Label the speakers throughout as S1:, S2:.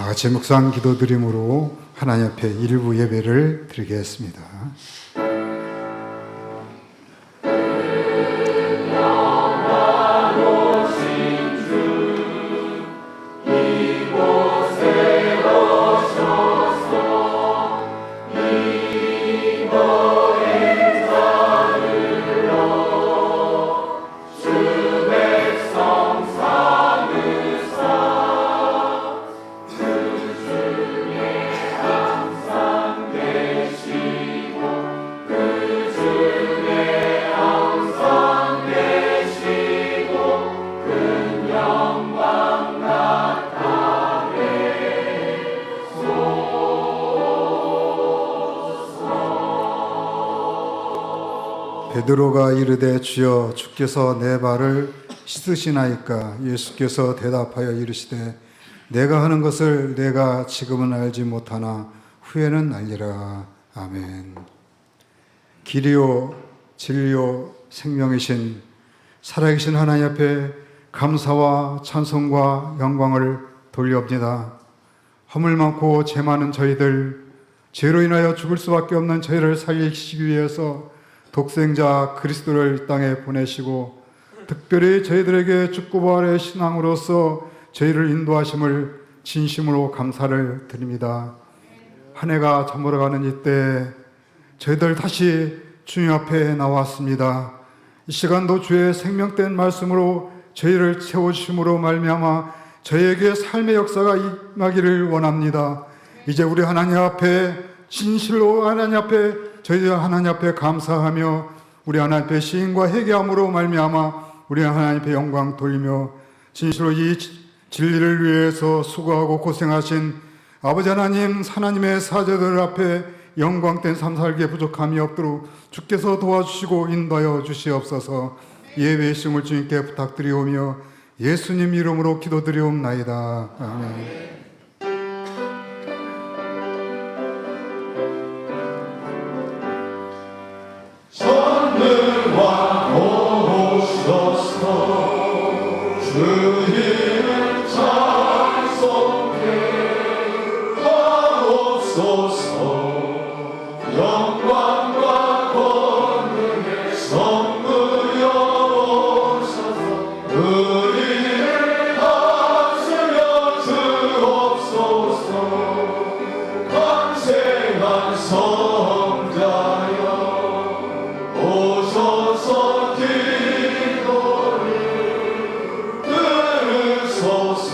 S1: 다 같이 묵상 기도드림으로 하나님 앞에 일부 예배를 드리겠습니다. 베드로가 이르되 주여 주께서 내 발을 씻으시나이까? 예수께서 대답하여 이르시되 내가 하는 것을 내가 지금은 알지 못하나 후에는 알리라. 아멘. 길이요 진리요 생명이신 살아계신 하나님 앞에 감사와 찬송과 영광을 돌려옵니다. 허물 많고 죄 많은 저희들, 죄로 인하여 죽을 수밖에 없는 저희를 살리시기 위해서 독생자 그리스도를 이 땅에 보내시고 특별히 저희들에게 죽고 부활의 신앙으로서 저희를 인도하심을 진심으로 감사를 드립니다. 한 해가 저물어가는 이때 저희들 다시 주님 앞에 나왔습니다. 이 시간도 주의 생명된 말씀으로 저희를 채워주심으로 말미암아 저희에게 삶의 역사가 임하기를 원합니다. 이제 우리 하나님 앞에 진실로 하나님 앞에 저희들 하나님 앞에 감사하며 우리 하나님 앞에 시인과 회개함으로 말미암아 우리 하나님 앞에 영광 돌리며 진실로 이 진리를 위해서 수고하고 고생하신 아버지 하나님 하나님의 사제들 앞에 영광된 삶 살기에 부족함이 없도록 주께서 도와주시고 인도하여 주시옵소서. 예배의 심을 주님께 부탁드리오며 예수님 이름으로 기도드리옵나이다. 아멘.
S2: 주님을 찬송해 하옵소서. 영광과 권능의 선무여 오셔서 우리를 다스려 주옵소서. 강생한 성자여 오셔서 기도를 들으소서.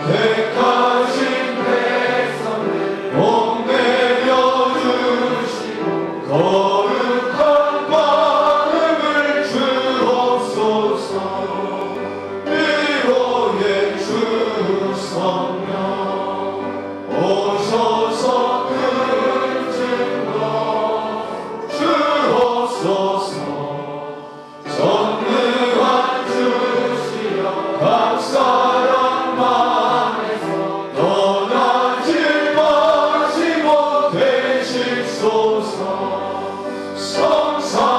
S2: 택하신 백성을 복내려 주시고 거룩한 발음을 주옵소서. 위로의 주 성령 오셔서 큰 증거 주옵소서. 전능한 주시여 각 사람만에서 떠나지 마시고 되시소서. 성삼위일체께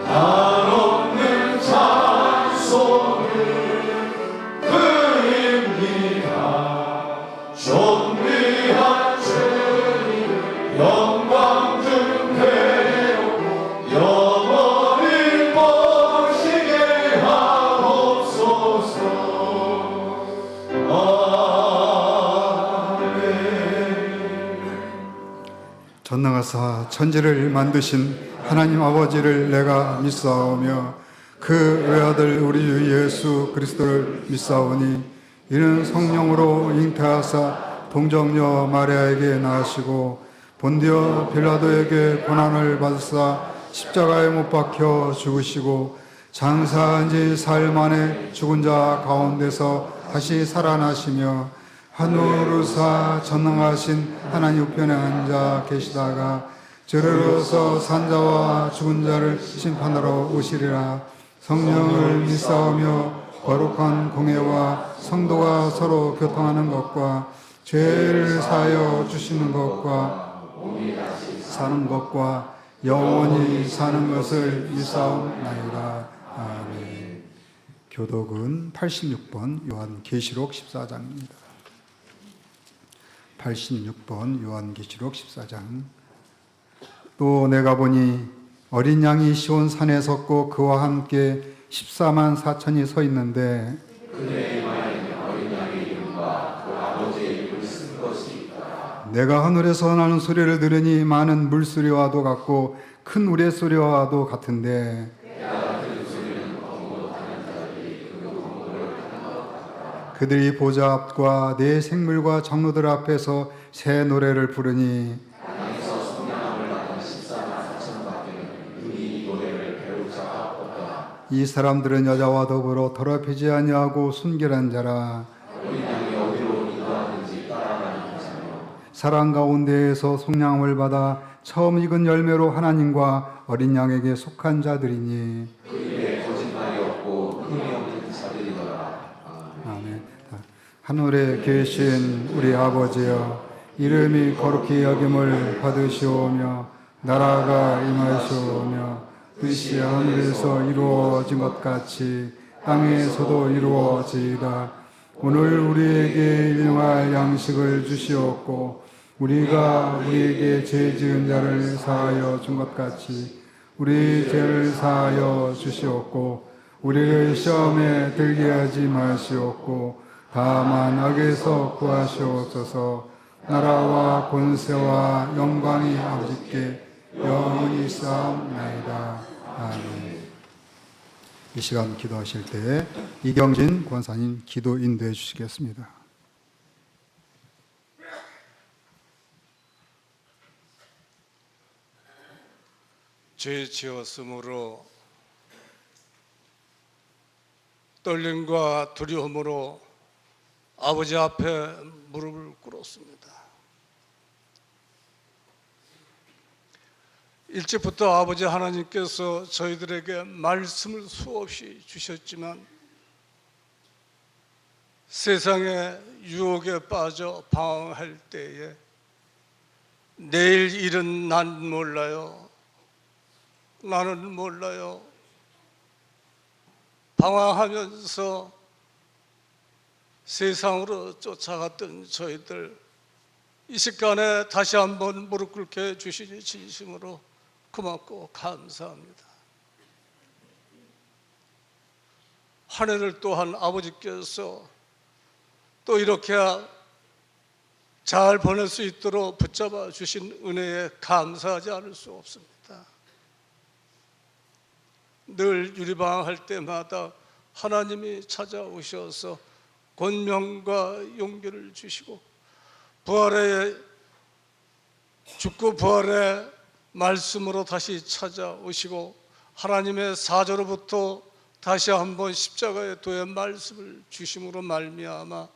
S2: 한없는 찬송을 드립니다. 존귀한 주님을 영광 중 배우고 영원히 모시게 하옵소서. 아멘.
S1: 전능하사 천지를 만드신 하나님 아버지를 내가 믿사오며 그 외아들 우리 주 예수 그리스도를 믿사오니 이는 성령으로 잉태하사 동정녀 마리아에게 낳으시고 본디오 빌라도에게 고난을 받으사 십자가에 못 박혀 죽으시고 장사한 지 사흘 만에 죽은 자 가운데서 다시 살아나시며 하늘으로사 전능하신 하나님 우편에 앉아 계시다가 저리로서 산자와 죽은 자를 심판하러 오시리라. 성령을 믿사오며 거룩한 공예와 성도가 서로 교통하는 것과 죄를 사하여 주시는 것과 사는 것과 영원히 사는 것을 믿사옵나이다. 아멘. 교독은 86번 요한계시록 14장입니다. 86번 요한계시록 14장. 또 내가 보니 어린 양이 시온 산에 섰고 그와 함께 14만 4천이 서 있는데
S2: 그의 이마에는 어린 양의 이름과 그 아버지의 이름을 쓴 것이 있더라.
S1: 내가 하늘에서 나는 소리를 들으니 많은 물소리와도 같고 큰 우레소리와도 같은데 그들이 보좌 앞과 네 생물과 장로들 앞에서 새 노래를 부르니
S2: 땅에서 성령을 받은 14만 4천 밖에는 눈이 이 노래를 배울 자가 없다.
S1: 이 사람들은 여자와 더불어 더럽히지 아니하고 순결한 자라.
S2: 어린 양이 어디로 인도하는지 따라가는 자며
S1: 사랑 가운데에서 속량을 받아 처음 익은 열매로 하나님과 어린 양에게 속한 자들이니.
S2: 그 입에 거짓말이 없고 흠이 없는 자들이더라.
S1: 아멘. 하늘에 계신 우리 아버지여, 이름이 거룩히 여김을 받으시오며 나라가 임하시오며 뜻이 하늘에서 이루어진 것 같이 땅에서도 이루어지이다. 오늘 우리에게 일용할 양식을 주시옵고 우리가 우리에게 죄 지은 자를 사하여 준 것 같이 우리 죄를 사하여 주시옵고 우리를 시험에 들게 하지 마시옵고 다만 악에서 구하시옵소서. 나라와 권세와 영광이 아버지께 영원히 쌓옵나이다. 아멘. 이 시간 기도하실 때 이경진 권사님 기도 인도해 주시겠습니다.
S3: 죄 지었으므로 떨림과 두려움으로 아버지 앞에 무릎을 꿇었습니다. 일찍부터 아버지 하나님께서 저희들에게 말씀을 수없이 주셨지만 세상의 유혹에 빠져 방황할 때에 내일 일은 난 몰라요. 나는 몰라요. 방황하면서 세상으로 쫓아갔던 저희들, 이 시간에 다시 한번 무릎 꿇게 해주시니 진심으로 고맙고 감사합니다. 한 해를 또한 아버지께서 또 이렇게 잘 보낼 수 있도록 붙잡아 주신 은혜에 감사하지 않을 수 없습니다. 늘 유리방황할 때마다 하나님이 찾아오셔서 권명과 용기를 주시고 죽고 부활의 말씀으로 다시 찾아오시고 하나님의 사저로부터 다시 한번 십자가의 도의 말씀을 주심으로 말미암아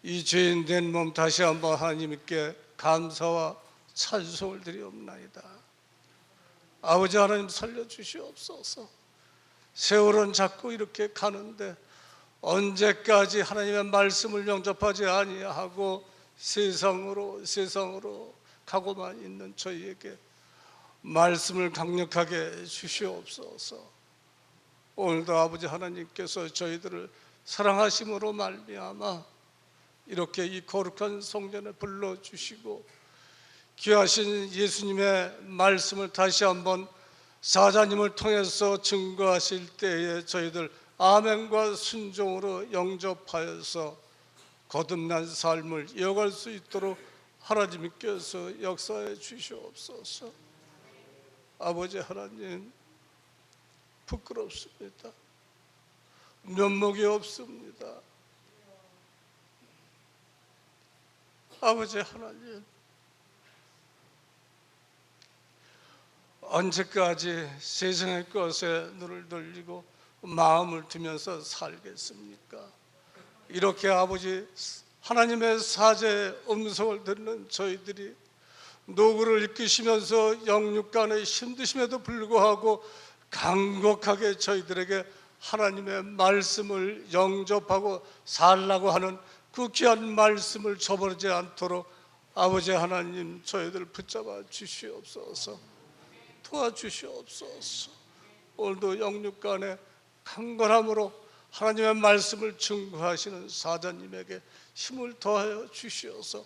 S3: 이 죄인 된 몸 다시 한번 하나님께 감사와 찬송을 드리옵나이다. 아버지 하나님 살려주시옵소서. 세월은 자꾸 이렇게 가는데 언제까지 하나님의 말씀을 영접하지 아니하고 세상으로 가고만 있는 저희에게 말씀을 강력하게 주시옵소서. 오늘도 아버지 하나님께서 저희들을 사랑하심으로 말미암아 이렇게 이 거룩한 성전에 불러주시고 귀하신 예수님의 말씀을 다시 한번 사자님을 통해서 증거하실 때에 저희들 아멘과 순종으로 영접하여서 거듭난 삶을 이어갈 수 있도록 하나님께서 역사해 주시옵소서. 아버지 하나님, 부끄럽습니다. 면목이 없습니다. 아버지 하나님, 언제까지 세상의 것에 눈을 돌리고 마음을 두면서 살겠습니까? 이렇게 아버지 하나님의 사제의 음성을 듣는 저희들이 노구를 이끄시면서 영육간의 힘드심에도 불구하고 간곡하게 저희들에게 하나님의 말씀을 영접하고 살라고 하는 그 귀한 말씀을 저버리지 않도록 아버지 하나님 저희들 붙잡아 주시옵소서. 도와주시옵소서. 오늘도 영육간의 강건함으로 하나님의 말씀을 증거하시는 사자님에게 힘을 더하여 주시어서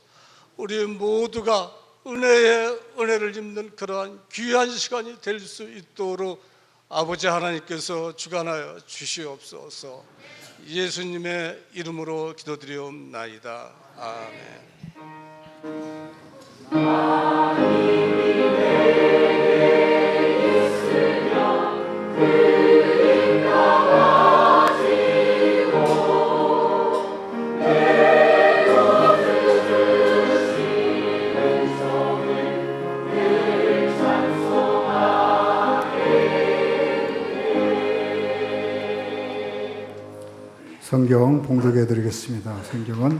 S3: 우리 모두가 은혜에 은혜를 입는 그러한 귀한 시간이 될 수 있도록 아버지 하나님께서 주관하여 주시옵소서. 예수님의 이름으로 기도드리옵나이다. 아멘.
S1: 성경 봉독해 드리겠습니다. 성경은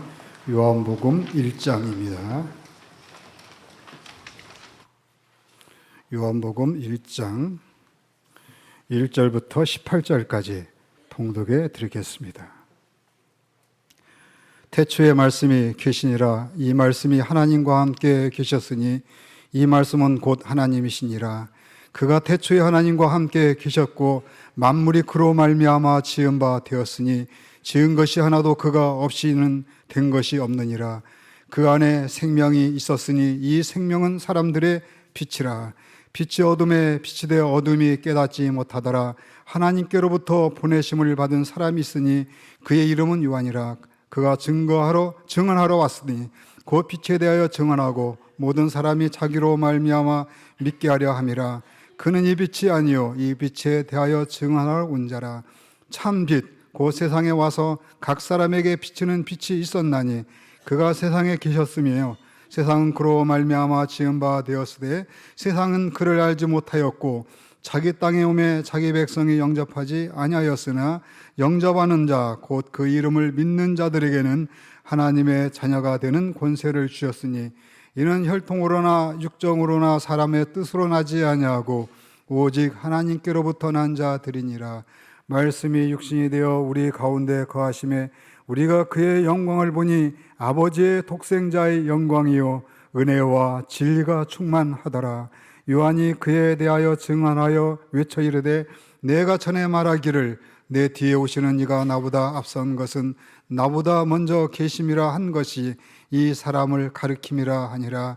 S1: 요한복음 1장입니다. 요한복음 1장 1절부터 18절까지 봉독해 드리겠습니다. 태초에 말씀이 계시니라. 이 말씀이 하나님과 함께 계셨으니 이 말씀은 곧 하나님이시니라. 그가 태초에 하나님과 함께 계셨고 만물이 그로 말미암아 지은 바 되었으니 지은 것이 하나도 그가 없이는 된 것이 없느니라. 그 안에 생명이 있었으니 이 생명은 사람들의 빛이라. 빛이 어둠에 빛이 되어 어둠이 깨닫지 못하더라. 하나님께로부터 보내심을 받은 사람이 있으니 그의 이름은 요한이라. 그가 증언하러 왔으니 곧 빛에 대하여 증언하고 모든 사람이 자기로 말미암아 믿게 하려 함이라. 그는 이 빛이 아니요 이 빛에 대하여 증언하러 온 자라. 참 빛 곧 세상에 와서 각 사람에게 비치는 빛이 있었나니 그가 세상에 계셨으며 세상은 그로 말미암아 지은 바 되었으되 세상은 그를 알지 못하였고 자기 땅에 오매 자기 백성이 영접하지 아니하였으나 영접하는 자 곧 그 이름을 믿는 자들에게는 하나님의 자녀가 되는 권세를 주셨으니 이는 혈통으로나 육정으로나 사람의 뜻으로 나지 아니하고 오직 하나님께로부터 난 자들이니라. 말씀이 육신이 되어 우리 가운데 거하심에 우리가 그의 영광을 보니 아버지의 독생자의 영광이요 은혜와 진리가 충만하더라. 요한이 그에 대하여 증언하여 외쳐 이르되 내가 전에 말하기를 내 뒤에 오시는 이가 나보다 앞선 것은 나보다 먼저 계심이라 한 것이 이 사람을 가르킴이라 하니라.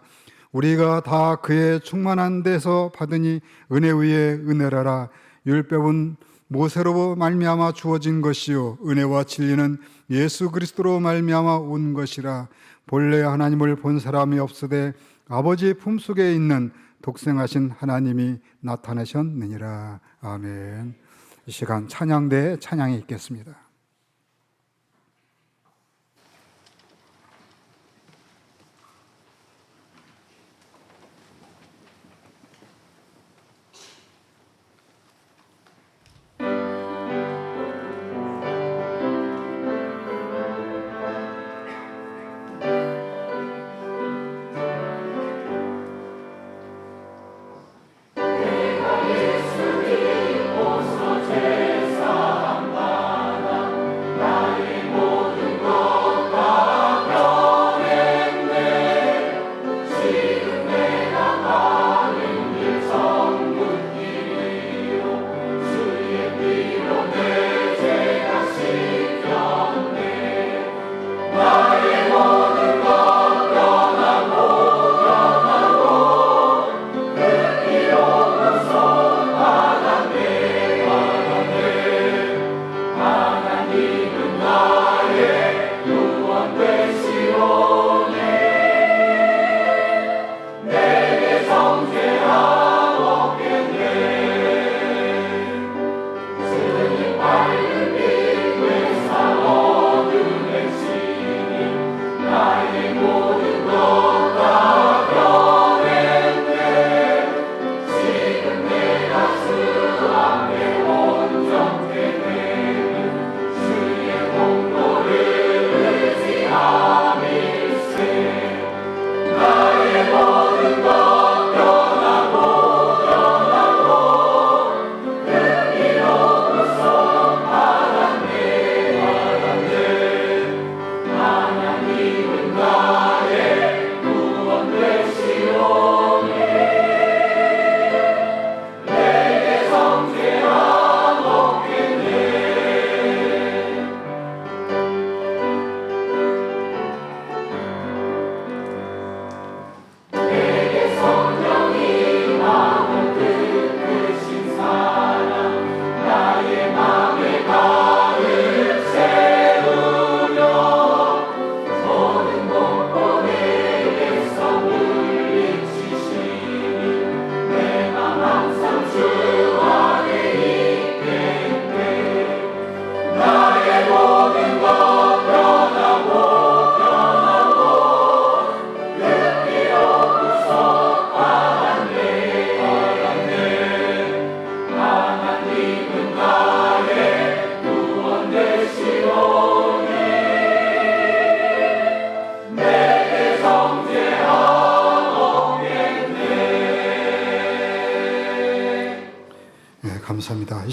S1: 우리가 다 그의 충만한 데서 받으니 은혜 위에 은혜라라. 율법은 모세로 말미암아 주어진 것이요 은혜와 진리는 예수 그리스도로 말미암아 온 것이라. 본래 하나님을 본 사람이 없으되 아버지 품속에 있는 독생하신 하나님이 나타나셨느니라. 아멘. 이 시간 찬양대에 찬양이 있겠습니다.
S2: 예수님 오소서 제사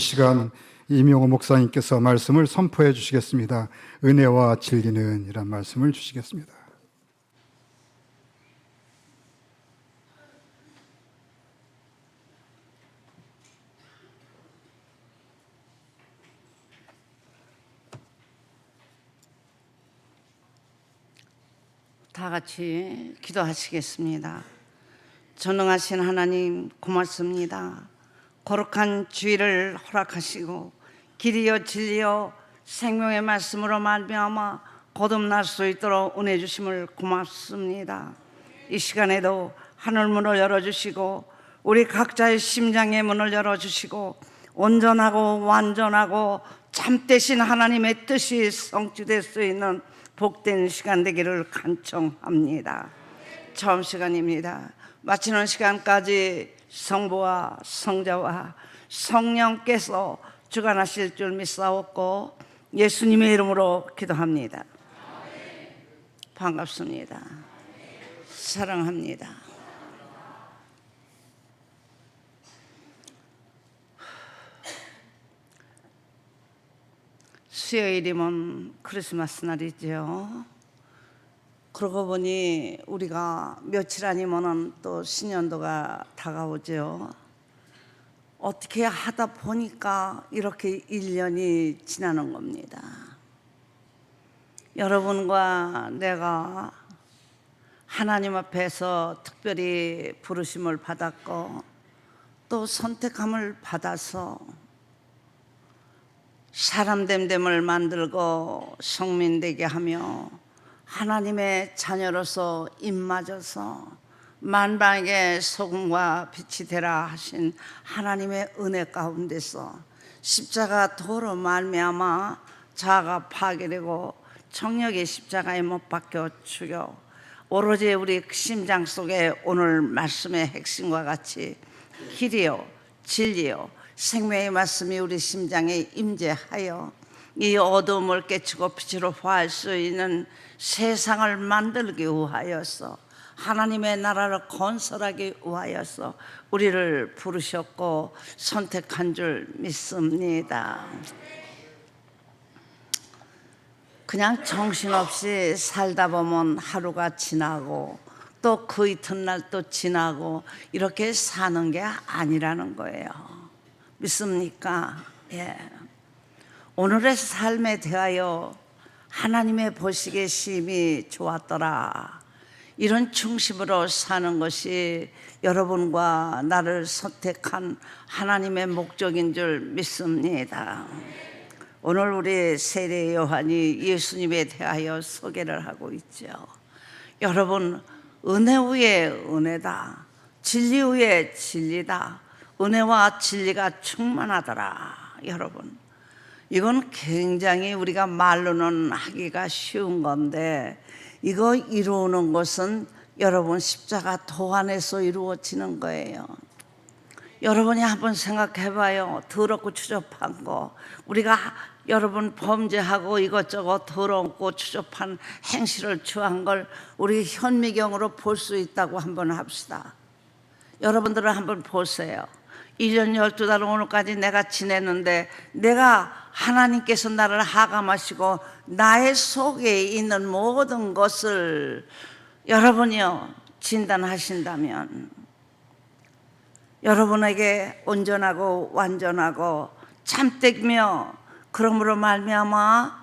S1: 시간 이명호 목사님께서 말씀을 선포해 주시겠습니다. 은혜와 진리는 이란 말씀을 주시겠습니다.
S4: 다 같이 기도하시겠습니다. 전능하신 하나님 고맙습니다. 거룩한 주일을 허락하시고 길이여 진리여 생명의 말씀으로 말미암아 거듭날 수 있도록 은혜 주심을 고맙습니다. 이 시간에도 하늘문을 열어주시고 우리 각자의 심장의 문을 열어주시고 온전하고 완전하고 참되신 하나님의 뜻이 성취될 수 있는 복된 시간 되기를 간청합니다. 처음 시간입니다. 마치는 시간까지 성부와 성자와 성령께서 주관하실 줄 믿사옵고 예수님의 이름으로 기도합니다. 반갑습니다. 사랑합니다. 수요일이면 크리스마스 날이죠. 그러고 보니 우리가 며칠 아니면 또 신년도가 다가오죠. 어떻게 하다 보니까 이렇게 1년이 지나는 겁니다. 여러분과 내가 하나님 앞에서 특별히 부르심을 받았고 또 선택함을 받아서 사람 됨됨을 만들고 성민 되게 하며 하나님의 자녀로서 입맞아서 만방에게 소금과 빛이 되라 하신 하나님의 은혜 가운데서 십자가 도로 말미암아 자아가 파괴되고 정욕의 십자가에 못 박혀 죽여 오로지 우리 심장 속에 오늘 말씀의 핵심과 같이 길이요 진리요 생명의 말씀이 우리 심장에 임재하여 이 어두움을 깨치고 빛으로 화할 수 있는 세상을 만들기 위하여서 하나님의 나라를 건설하기 위하여서 우리를 부르셨고 선택한 줄 믿습니다. 그냥 정신없이 살다 보면 하루가 지나고 또 그 이튿날 또 지나고 이렇게 사는 게 아니라는 거예요. 믿습니까? 예. 오늘의 삶에 대하여 하나님의 보시기에 심히 좋았더라. 이런 중심으로 사는 것이 여러분과 나를 선택한 하나님의 목적인 줄 믿습니다. 오늘 우리 세례 요한이 예수님에 대하여 소개를 하고 있죠. 여러분, 은혜 위에 은혜다. 진리 위에 진리다. 은혜와 진리가 충만하더라. 여러분, 이건 굉장히 우리가 말로는 하기가 쉬운 건데 이거 이루는 것은 여러분 십자가 도 안에서 이루어지는 거예요. 여러분이 한번 생각해 봐요. 더럽고 추접한 거 우리가 여러분 범죄하고 이것저것 더럽고 추접한 행실을 취한 걸 우리 현미경으로 볼 수 있다고 한번 합시다. 여러분들은 한번 보세요. 1년 12달 오늘까지 내가 지냈는데 내가 하나님께서 나를 하감하시고 나의 속에 있는 모든 것을 여러분이요 진단하신다면 여러분에게 온전하고 완전하고 참되며 그러므로 말미암아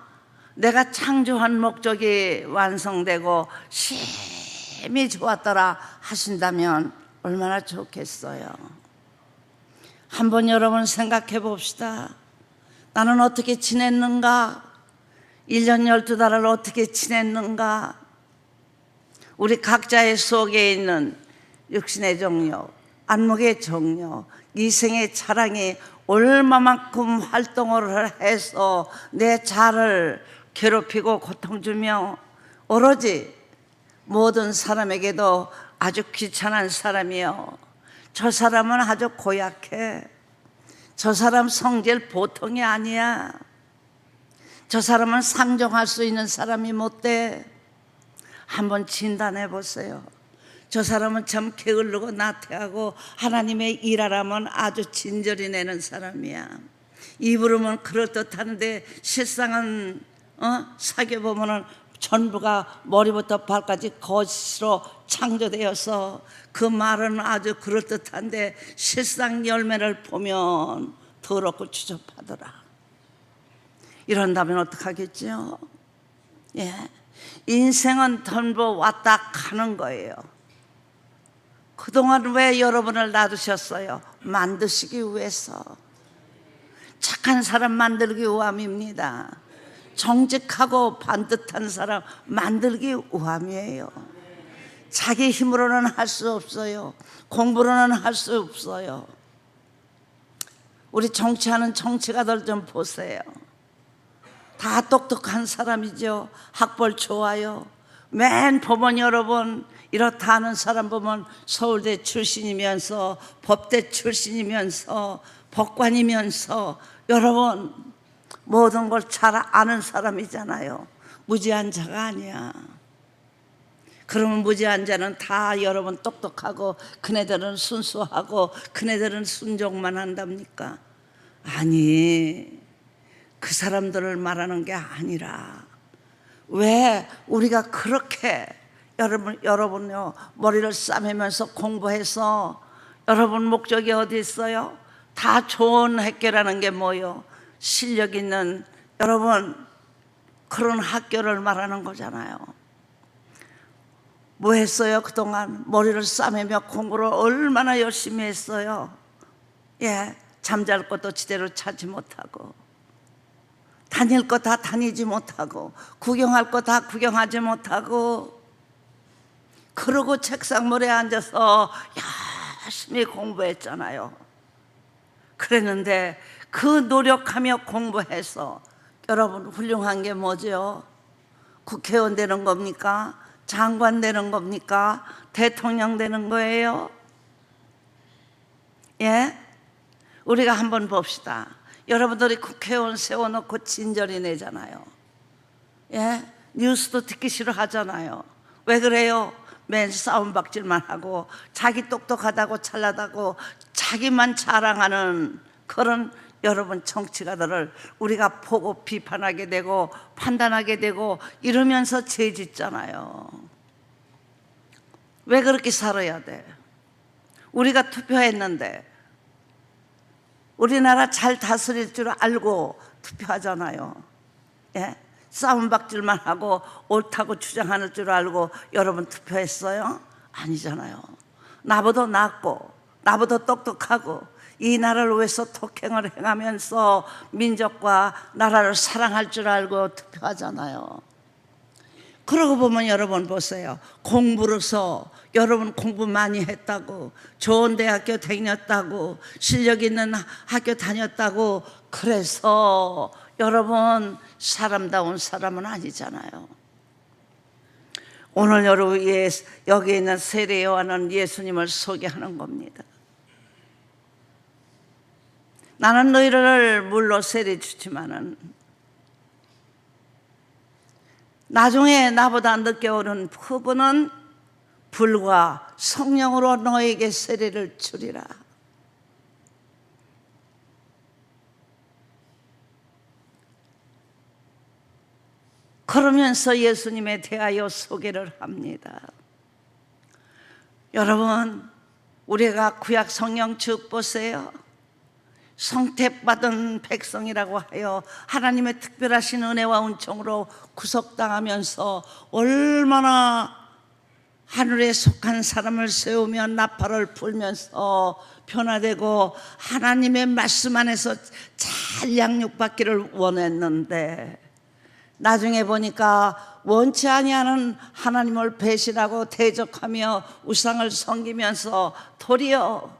S4: 내가 창조한 목적이 완성되고 심히 좋았더라 하신다면 얼마나 좋겠어요. 한번 여러분 생각해 봅시다. 나는 어떻게 지냈는가? 1년 12달을 어떻게 지냈는가? 우리 각자의 속에 있는 육신의 정욕, 안목의 정욕, 이생의 자랑이 얼마만큼 활동을 해서 내 자를 괴롭히고 고통 주며 오로지 모든 사람에게도 아주 귀찮은 사람이요. 저 사람은 아주 고약해. 저 사람 성질 보통이 아니야. 저 사람은 상종할 수 있는 사람이 못 돼. 한번 진단해 보세요. 저 사람은 참 게을르고 나태하고 하나님의 일하라면 아주 진절이 내는 사람이야. 입으로는 그럴듯한데 실상은 사귀어보면은 전부가 머리부터 발까지 거짓으로 창조되어서 그 말은 아주 그럴듯한데 실상 열매를 보면 더럽고 추접하더라. 이런다면 어떡하겠죠? 예. 인생은 덤보 왔다 가는 거예요. 그동안 왜 여러분을 놔두셨어요? 만드시기 위해서. 착한 사람 만들기 위함입니다. 정직하고 반듯한 사람 만들기 위함이에요. 자기 힘으로는 할 수 없어요. 공부로는 할 수 없어요. 우리 정치하는 정치가들 좀 보세요. 다 똑똑한 사람이죠. 학벌 좋아요. 맨 보면 여러분 이렇다 하는 사람 보면 서울대 출신이면서 법대 출신이면서 법관이면서 여러분 모든 걸 잘 아는 사람이잖아요. 무지한 자가 아니야. 그러면 무지한 자는 다 여러분 똑똑하고 그네들은 순수하고 그네들은 순종만 한답니까? 아니, 그 사람들을 말하는 게 아니라 왜 우리가 그렇게 여러분요 머리를 싸매면서 공부해서 여러분 목적이 어디 있어요? 다 좋은 학교라는 게 뭐요? 실력 있는 여러분 그런 학교를 말하는 거잖아요. 뭐 했어요? 그동안 머리를 싸매며 공부를 얼마나 열심히 했어요. 예, 잠잘 것도 제대로 자지 못하고 다닐 거 다 다니지 못하고 구경할 거 다 구경하지 못하고 그러고 책상 모래 앉아서 열심히 공부했잖아요. 그랬는데 그 노력하며 공부해서 여러분 훌륭한 게 뭐죠? 국회의원 되는 겁니까? 장관 되는 겁니까? 대통령 되는 거예요? 예? 우리가 한번 봅시다. 여러분들이 국회의원 세워놓고 진저리 내잖아요. 예? 뉴스도 듣기 싫어하잖아요. 왜 그래요? 맨 싸움박질만 하고 자기 똑똑하다고 잘나다고 자기만 자랑하는 그런 여러분 정치가들을 우리가 보고 비판하게 되고 판단하게 되고 이러면서 죄 짓잖아요. 왜 그렇게 살아야 돼? 우리가 투표했는데 우리나라 잘 다스릴 줄 알고 투표하잖아요. 예? 싸움박질만 하고 옳다고 주장하는 줄 알고 여러분 투표했어요? 아니잖아요. 나보다 낫고 나보다 똑똑하고 이 나라를 위해서 독행을 행하면서 민족과 나라를 사랑할 줄 알고 투표하잖아요. 그러고 보면 여러분 보세요. 공부로서 여러분 공부 많이 했다고 좋은 대학교 다녔다고 실력 있는 학교 다녔다고 그래서 여러분 사람다운 사람은 아니잖아요. 오늘 여러분 여기 있는 세례요한은 예수님을 소개하는 겁니다. 나는 너희를 물로 세례 주지만은 나중에 나보다 늦게 오는 그분은 불과 성령으로 너에게 세례를 주리라. 그러면서 예수님에 대하여 소개를 합니다. 여러분, 우리가 구약 성경 쭉 보세요. 성택받은 백성이라고 하여 하나님의 특별하신 은혜와 은총으로 구속당하면서 얼마나 하늘에 속한 사람을 세우며 나팔을 불면서 변화되고 하나님의 말씀 안에서 잘 양육받기를 원했는데 나중에 보니까 원치 아니하는 하나님을 배신하고 대적하며 우상을 섬기면서 도리어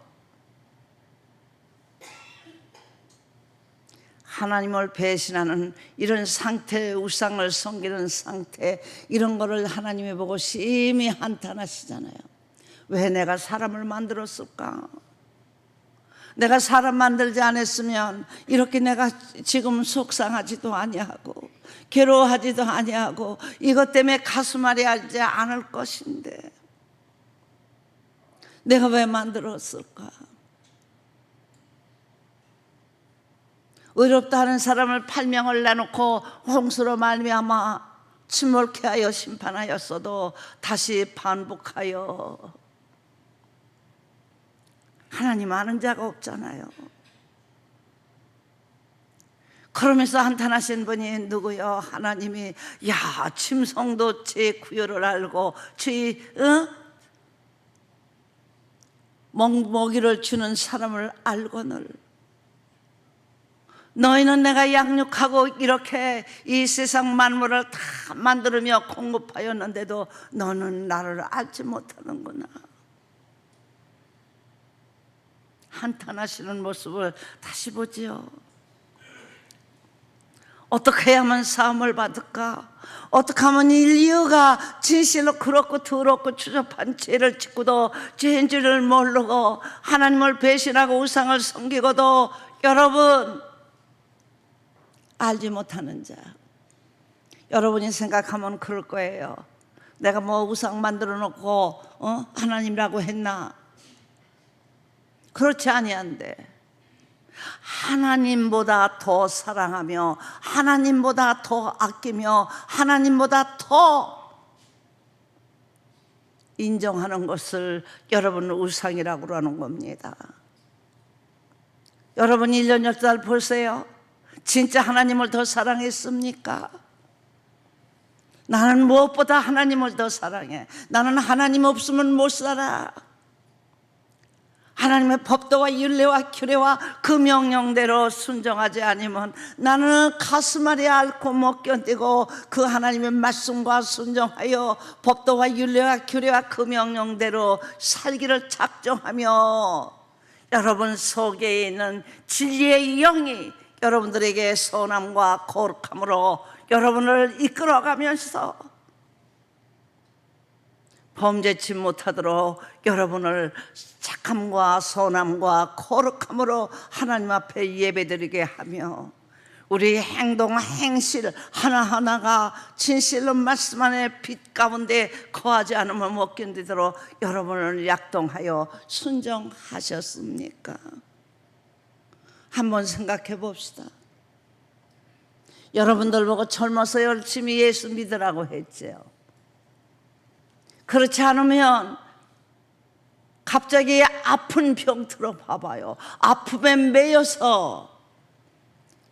S4: 하나님을 배신하는 이런 상태, 우상을 섬기는 상태, 이런 거를 하나님이 보고 심히 한탄하시잖아요. 왜 내가 사람을 만들었을까? 내가 사람 만들지 않았으면 이렇게 내가 지금 속상하지도 아니하고 괴로워하지도 아니하고 이것 때문에 가슴앓이 하지 않을 것인데 내가 왜 만들었을까? 의롭다 하는 사람을 8명을 내놓고 홍수로 말미암아 침몰케 하여 심판하였어도 다시 반복하여. 하나님 아는 자가 없잖아요. 그러면서 한탄하신 분이 누구요? 하나님이 야 짐승도 제 구요를 알고 먹이를 주는 사람을 알거늘 너희는 내가 양육하고 이렇게 이 세상 만물을 다 만들며 공급하였는데도 너는 나를 알지 못하는구나. 한탄하시는 모습을 다시 보지요. 어떻게 해야만 사함을 받을까? 어떻게 하면 인류가 진실로 그렇고 더럽고 추접한 죄를 짓고도 죄인 줄을 모르고 하나님을 배신하고 우상을 섬기고도 여러분 알지 못하는 자, 여러분이 생각하면 그럴 거예요. 내가 뭐 우상 만들어 놓고 하나님이라고 했나? 그렇지 아니한데 하나님보다 더 사랑하며 하나님보다 더 아끼며 하나님보다 더 인정하는 것을 여러분 우상이라고 하는 겁니다. 여러분 1년 10달 보세요. 진짜 하나님을 더 사랑했습니까? 나는 무엇보다 하나님을 더 사랑해. 나는 하나님 없으면 못 살아. 하나님의 법도와 율례와 규례와 그 명령대로 순종하지 않으면 나는 가슴앓이 앓고 못 견디고 그 하나님의 말씀과 순종하여 법도와 율례와 규례와 그 명령대로 살기를 작정하며 여러분 속에 있는 진리의 영이 여러분들에게 선함과 거룩함으로 여러분을 이끌어가면서 범죄치 못하도록 여러분을 착함과 선함과 거룩함으로 하나님 앞에 예배드리게 하며 우리 행동 행실 하나하나가 진실로 말씀 안에 빛 가운데 거하지 않으면 못 견디도록 여러분을 약동하여 순종하셨습니까? 한번 생각해 봅시다. 여러분들 보고 젊어서 열심히 예수 믿으라고 했죠. 그렇지 않으면 갑자기 아픈 병들어 봐봐요. 아픔에 매여서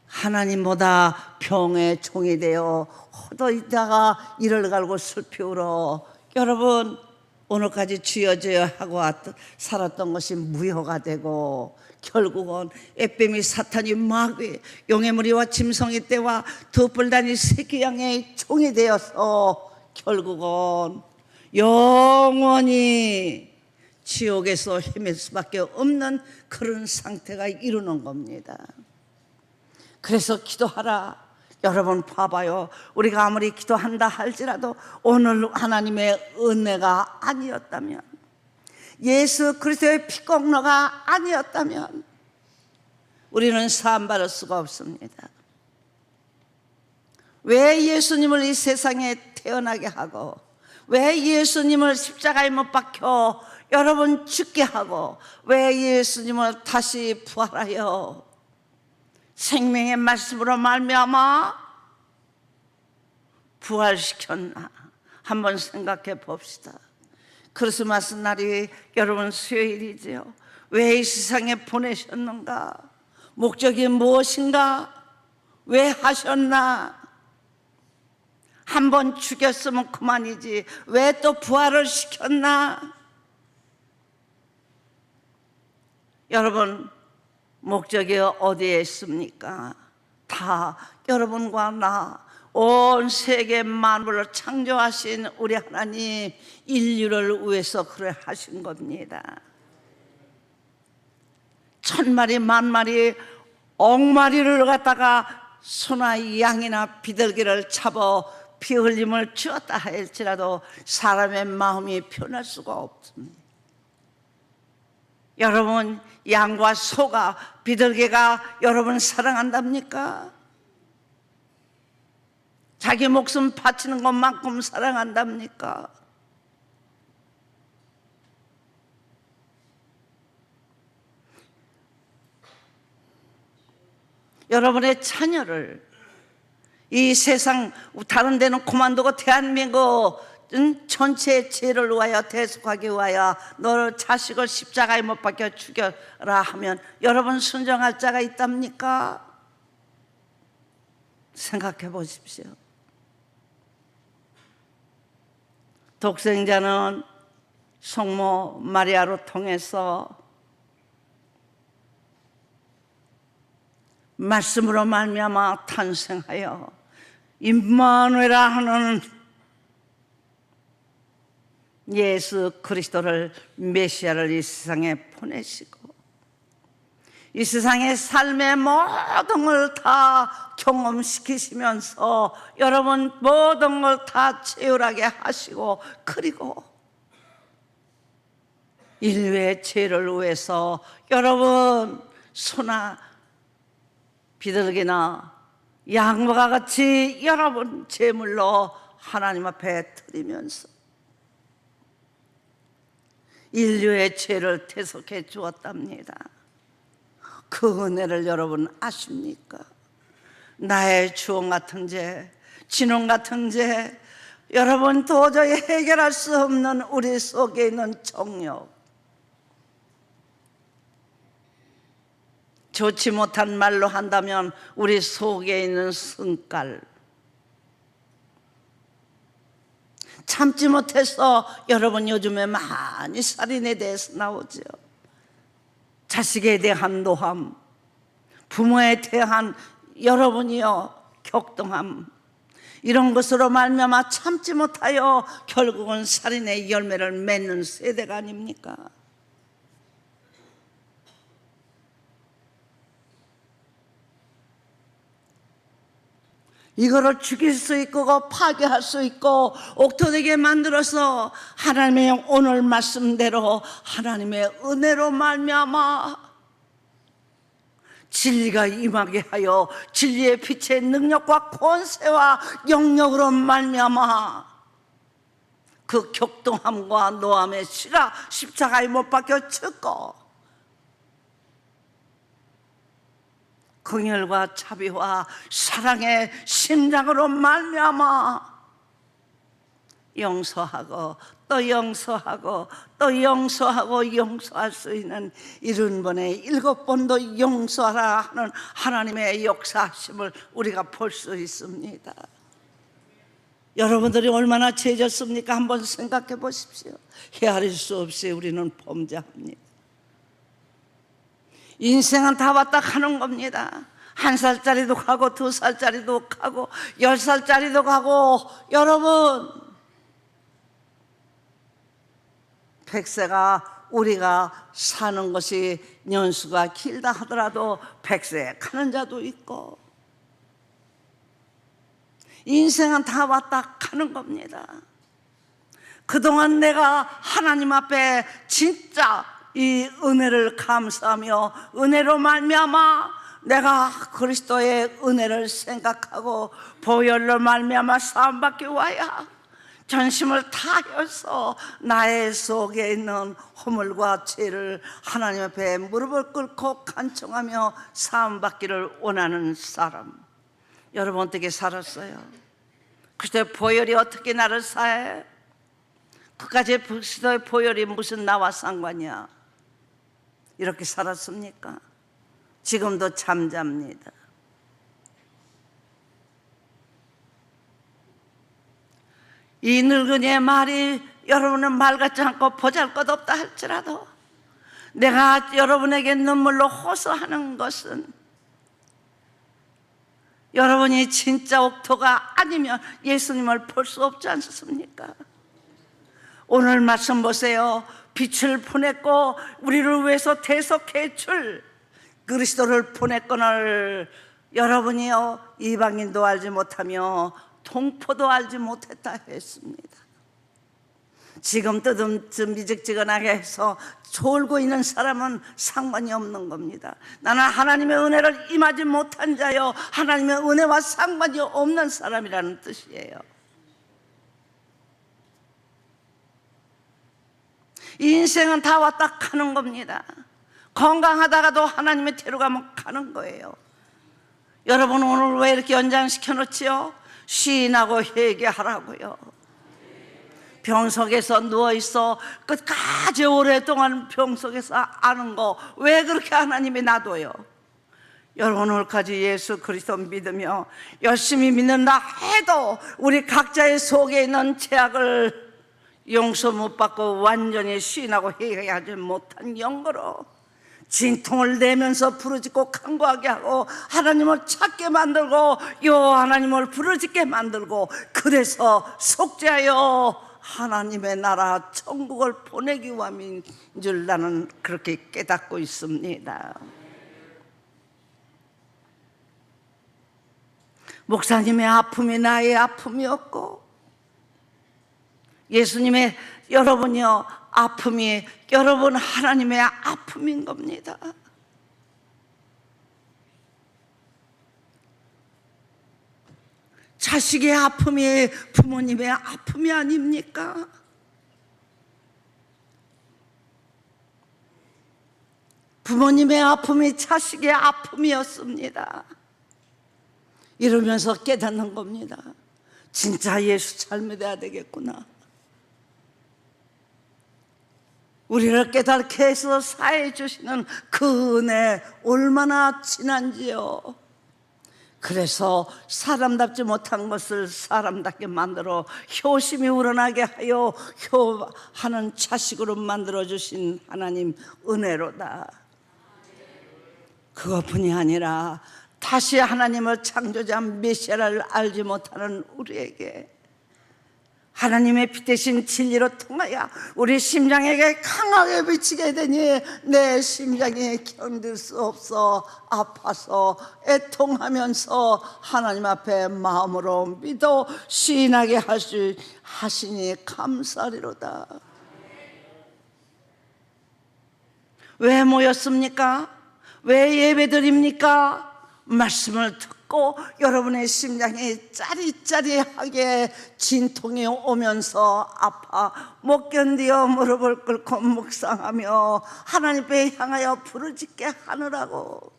S4: 하나님보다 병의 종이 되어 허덕이다가 이를 갈고 슬피 울어. 여러분 오늘까지 쥐어져야 하고 살았던 것이 무효가 되고 결국은 에뱀이 사탄이 마귀 용의 무리와 짐승의 떼와 덧불다니 새끼 양의 종이 되어서 결국은 영원히 지옥에서 헤맬 수밖에 없는 그런 상태가 이루는 겁니다. 그래서 기도하라. 여러분 봐봐요. 우리가 아무리 기도한다 할지라도 오늘 하나님의 은혜가 아니었다면, 예수 그리스도의 피공로가 아니었다면 우리는 사함받을 수가 없습니다. 왜 예수님을 이 세상에 태어나게 하고 왜 예수님을 십자가에 못 박혀 여러분 죽게 하고 왜 예수님을 다시 부활하여 생명의 말씀으로 말미암아 부활시켰나? 한번 생각해 봅시다. 크리스마스 날이 여러분 수요일이지요. 왜 이 세상에 보내셨는가? 목적이 무엇인가? 왜 하셨나? 한번 죽였으면 그만이지 왜 또 부활을 시켰나? 여러분 목적이 어디에 있습니까? 다 여러분과 나 온 세계 만물을 창조하신 우리 하나님 인류를 위해서 그래 하신 겁니다. 천마리 만마리 억마리를 갖다가 소나 양이나 비둘기를 잡아 피 흘림을 주었다 할지라도 사람의 마음이 변할 수가 없습니다. 여러분 양과 소가 비둘기가 여러분 사랑한답니까? 자기 목숨 바치는 것만큼 사랑한답니까? 여러분의 자녀를 이 세상 다른 데는 그만두고 대한민국은 전체의 죄를 위하여 대속하기 위하여 너 자식을 십자가에 못 박혀 죽여라 하면 여러분 순종할 자가 있답니까? 생각해 보십시오. 독생자는 성모 마리아로 통해서 말씀으로 말미암아 탄생하여 임마누엘아 하는 예수 그리스도를 메시아를 이 세상에 보내시고 이 세상의 삶의 모든 걸 다 경험시키시면서 여러분 모든 걸 다 채울하게 하시고 그리고 인류의 죄를 위해서 여러분 소나 비둘기나 양과 같이 여러분 제물로 하나님 앞에 드리면서 인류의 죄를 대속해 주었답니다. 그 은혜를 여러분 아십니까? 나의 주원 같은 죄, 진원 같은 죄, 여러분 도저히 해결할 수 없는 우리 속에 있는 정욕, 좋지 못한 말로 한다면 우리 속에 있는 승깔, 참지 못해서 여러분 요즘에 많이 살인에 대해서 나오죠. 자식에 대한 노함, 부모에 대한 여러분이요 격동함, 이런 것으로 말미암아 참지 못하여 결국은 살인의 열매를 맺는 세대가 아닙니까? 이거를 죽일 수 있고 파괴할 수 있고 옥토되게 만들어서 하나님의 오늘 말씀대로 하나님의 은혜로 말미암아 진리가 임하게 하여 진리의 빛의 능력과 권세와 영역으로 말미암아 그 격동함과 노함의 십자가에 못 박혀 죽고 긍휼과 자비와 사랑의 심장으로 말미암아 용서하고 또 용서하고 또 용서하고 용서할 수 있는 70번에 7번도 용서하라 하는 하나님의 역사하심을 우리가 볼 수 있습니다. 여러분들이 얼마나 죄졌습니까? 한번 생각해 보십시오. 헤아릴 수 없이 우리는 범죄합니다. 인생은 다 왔다 가는 겁니다. 1살짜리도 가고 2살짜리도 가고 10살짜리도 가고 여러분 100세가 우리가 사는 것이 연수가 길다 하더라도 100세 가는 자도 있고 인생은 다 왔다 가는 겁니다. 그동안 내가 하나님 앞에 진짜 이 은혜를 감사하며 은혜로 말미암아 내가 그리스도의 은혜를 생각하고 보혈로 말미암아 사함받기 위하여 전심을 다해서 나의 속에 있는 허물과 죄를 하나님 앞에 무릎을 꿇고 간청하며 사함받기를 원하는 사람, 여러분 어떻게 살았어요? 그때 보혈이 어떻게 나를 사해? 그까지 그리스도의 보혈이 무슨 나와 상관이야? 이렇게 살았습니까? 지금도 잠잡니다. 이 늙은이의 말이 여러분은 말 같지 않고 보잘것없다 할지라도 내가 여러분에게 눈물로 호소하는 것은 여러분이 진짜 옥토가 아니면 예수님을 볼 수 없지 않습니까? 오늘 말씀 보세요. 빛을 보냈고 우리를 위해서 대속해 줄 그리스도를 보냈거늘 여러분이요 이방인도 알지 못하며 동포도 알지 못했다 했습니다. 지금 뜨듬뜨 미직지근하게 해서 졸고 있는 사람은 상관이 없는 겁니다. 나는 하나님의 은혜를 임하지 못한 자요 하나님의 은혜와 상관이 없는 사람이라는 뜻이에요. 인생은 다 왔다 가는 겁니다. 건강하다가도 하나님의 태로 가면 가는 거예요. 여러분 오늘 왜 이렇게 연장시켜 놓지요? 시인하고 회개하라고요. 병석에서 누워있어 끝까지 오랫동안 병석에서 아는 거 왜 그렇게 하나님이 놔둬요? 여러분 오늘까지 예수 그리스도 믿으며 열심히 믿는다 해도 우리 각자의 속에 있는 죄악을 용서 못 받고 완전히 시인하고 회개하지 못한 영거로 진통을 내면서 부르짖고 간구하게 하고 하나님을 찾게 만들고 요 하나님을 부르짖게 만들고 그래서 속죄하여 하나님의 나라 천국을 보내기 위함인 줄 나는 그렇게 깨닫고 있습니다. 목사님의 아픔이 나의 아픔이었고 예수님의 여러분이요 아픔이 여러분 하나님의 아픔인 겁니다. 자식의 아픔이 부모님의 아픔이 아닙니까? 부모님의 아픔이 자식의 아픔이었습니다. 이러면서 깨닫는 겁니다. 진짜 예수 잘 믿어야 되겠구나. 우리를 깨닫게 해서 사해 주시는 그 은혜 얼마나 진한지요. 그래서 사람답지 못한 것을 사람답게 만들어 효심이 우러나게 하여 효하는 자식으로 만들어주신 하나님 은혜로다. 그것뿐이 아니라 다시 하나님을 창조자 메시아를 알지 못하는 우리에게 하나님의 빛 대신 진리로 통하여 우리 심장에게 강하게 비치게 되니 내 심장이 견딜 수 없어 아파서 애통하면서 하나님 앞에 마음으로 믿어 시인하게 하시니 감사리로다. 왜 모였습니까? 왜 예배드립니까? 말씀을 듣고 여러분의 심장이 짜리짜리하게 진통이 오면서 아파 못 견디어 무릎을 꿇고 묵상하며 하나님께 향하여 부르짖게 하느라고.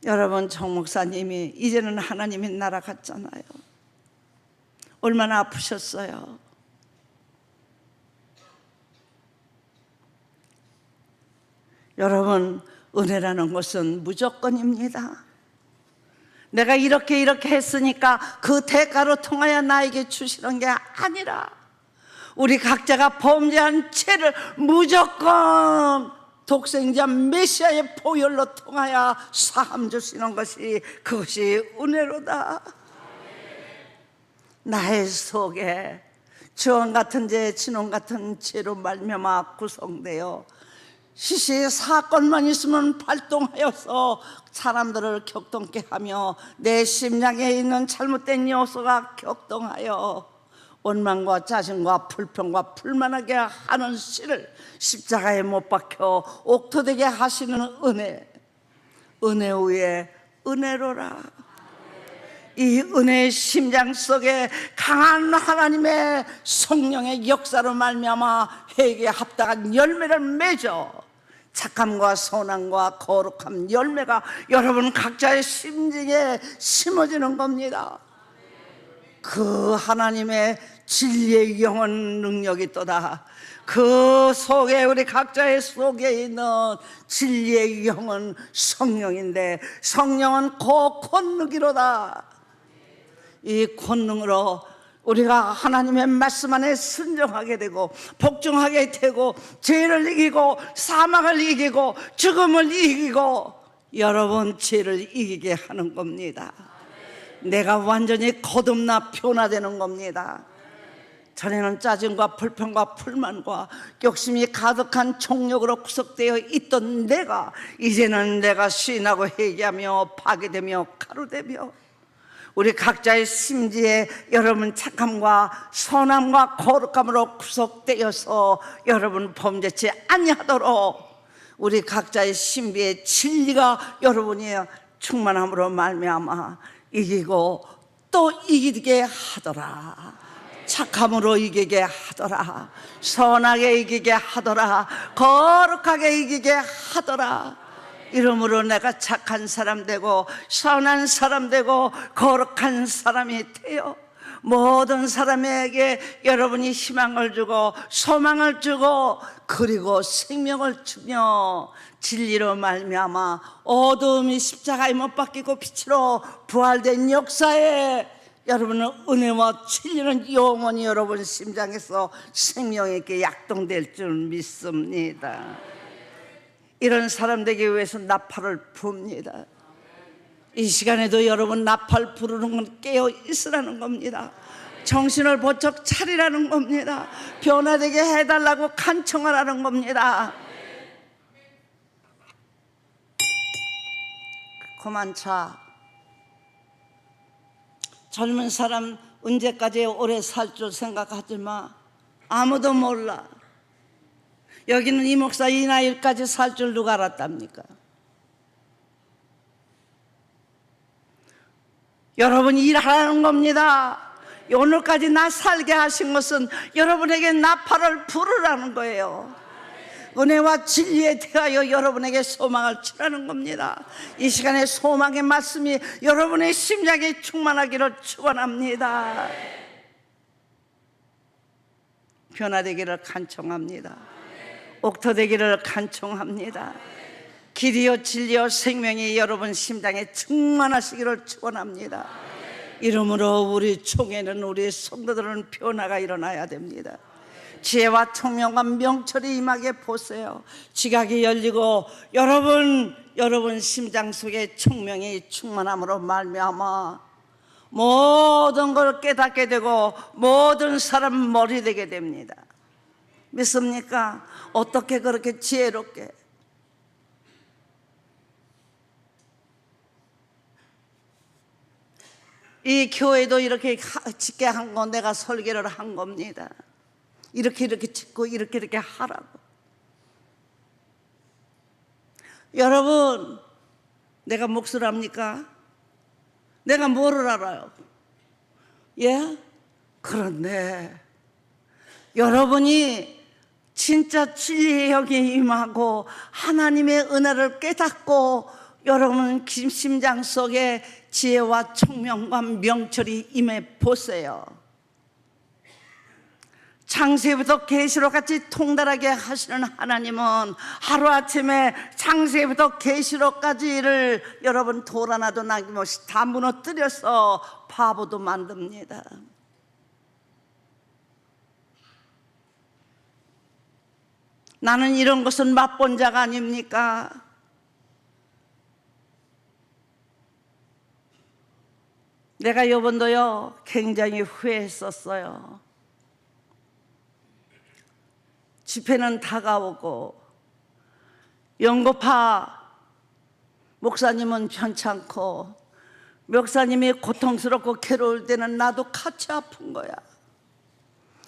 S4: 여러분 정 목사님이 이제는 하나님이 날아갔잖아요. 얼마나 아프셨어요. 여러분 은혜라는 것은 무조건입니다. 내가 이렇게 했으니까 그 대가로 통하여 나에게 주시는 게 아니라 우리 각자가 범죄한 죄를 무조건 독생자 메시아의 보혈로 통하여 사함 주시는 것이 그것이 은혜로다. 나의 속에 주원 같은 죄, 진원 같은 죄로 말미암아 구성되어 시시 사건만 있으면 발동하여서 사람들을 격동케 하며 내 심장에 있는 잘못된 요소가 격동하여 원망과 짜증과 불평과 불만하게 하는 씨를 십자가에 못 박혀 옥토되게 하시는 은혜 위에 은혜로라. 이 은혜의 심장 속에 강한 하나님의 성령의 역사로 말미암아 회개에 합당한 열매를 맺어 착함과 선함과 거룩함 열매가 여러분 각자의 심중에 심어지는 겁니다. 그 하나님의 진리의 영원 능력이 또다. 그 속에 우리 각자의 속에 있는 진리의 영은 성령인데 성령은 그 권능이로다. 이 권능으로 우리가 하나님의 말씀 안에 순종하게 되고 복종하게 되고 죄를 이기고 사망을 이기고 죽음을 이기고 여러분 죄를 이기게 하는 겁니다. 내가 완전히 거듭나 변화되는 겁니다. 전에는 짜증과 불평과 불만과 욕심이 가득한 총력으로 구속되어 있던 내가 이제는 내가 시인하고 회개하며 파괴되며 가루되며 우리 각자의 심지에 여러분 착함과 선함과 거룩함으로 구속되어서 여러분 범죄치 아니하도록 우리 각자의 신비의 진리가 여러분이 충만함으로 말미암아 이기고 또 이기게 하더라. 착함으로 이기게 하더라. 선하게 이기게 하더라. 거룩하게 이기게 하더라. 이러므로 내가 착한 사람 되고 선한 사람 되고 거룩한 사람이 되어 모든 사람에게 여러분이 희망을 주고 소망을 주고 그리고 생명을 주며 진리로 말미암아 어두움이 십자가에 못 박히고 빛으로 부활된 역사에 여러분은 은혜와 진리는 영원히 여러분 심장에서 생명 있게 약동될 줄 믿습니다. 이런 사람 되기 위해서 나팔을 붑니다. 이 시간에도 여러분 나팔 부르는 건 깨어 있으라는 겁니다. 정신을 번쩍 차리라는 겁니다. 변화되게 해달라고 간청하라는 겁니다. 그만 차. 젊은 사람 언제까지 오래 살 줄 생각하지 마. 아무도 몰라. 여기는 이 목사 이 나이까지 살 줄 누가 알았답니까? 여러분이 일하라는 겁니다. 오늘까지 나 살게 하신 것은 여러분에게 나팔을 부르라는 거예요. 은혜와 진리에 대하여 여러분에게 소망을 주라는 겁니다. 이 시간에 소망의 말씀이 여러분의 심장에 충만하기를 축원합니다. 변화되기를 간청합니다. 옥토되기를 간청합니다. 길이요 진리요 생명이 여러분 심장에 충만하시기를 축원합니다. 이러므로 우리 총회는 우리 성도들은 변화가 일어나야 됩니다. 지혜와 총명과 명철이 임하게 보세요. 지각이 열리고 여러분 심장 속에 총명이 충만함으로 말미암아 모든 걸 깨닫게 되고 모든 사람 머리 되게 됩니다. 믿습니까? 어떻게 그렇게 지혜롭게 이 교회도 이렇게 짓게 한 거 내가 설계를 한 겁니다. 이렇게 짓고 이렇게 하라고. 여러분, 내가 몫을 합니까? 내가 뭐를 알아요? 예? 그런데 여러분이 진짜 진리의 영에 임하고 하나님의 은혜를 깨닫고 여러분 심장 속에 지혜와 총명과 명철이 임해 보세요. 창세부터 계시록 같이 통달하게 하시는 하나님은 하루아침에 창세부터 계시록까지를 여러분 돌 하나도 남김없이 다 무너뜨려서 바보도 만듭니다. 나는 이런 것은 맛본 자가 아닙니까? 내가 이번도요 굉장히 후회했었어요. 집회는 다가오고 연고파 목사님은 편찮고 목사님이 고통스럽고 괴로울 때는 나도 같이 아픈 거야.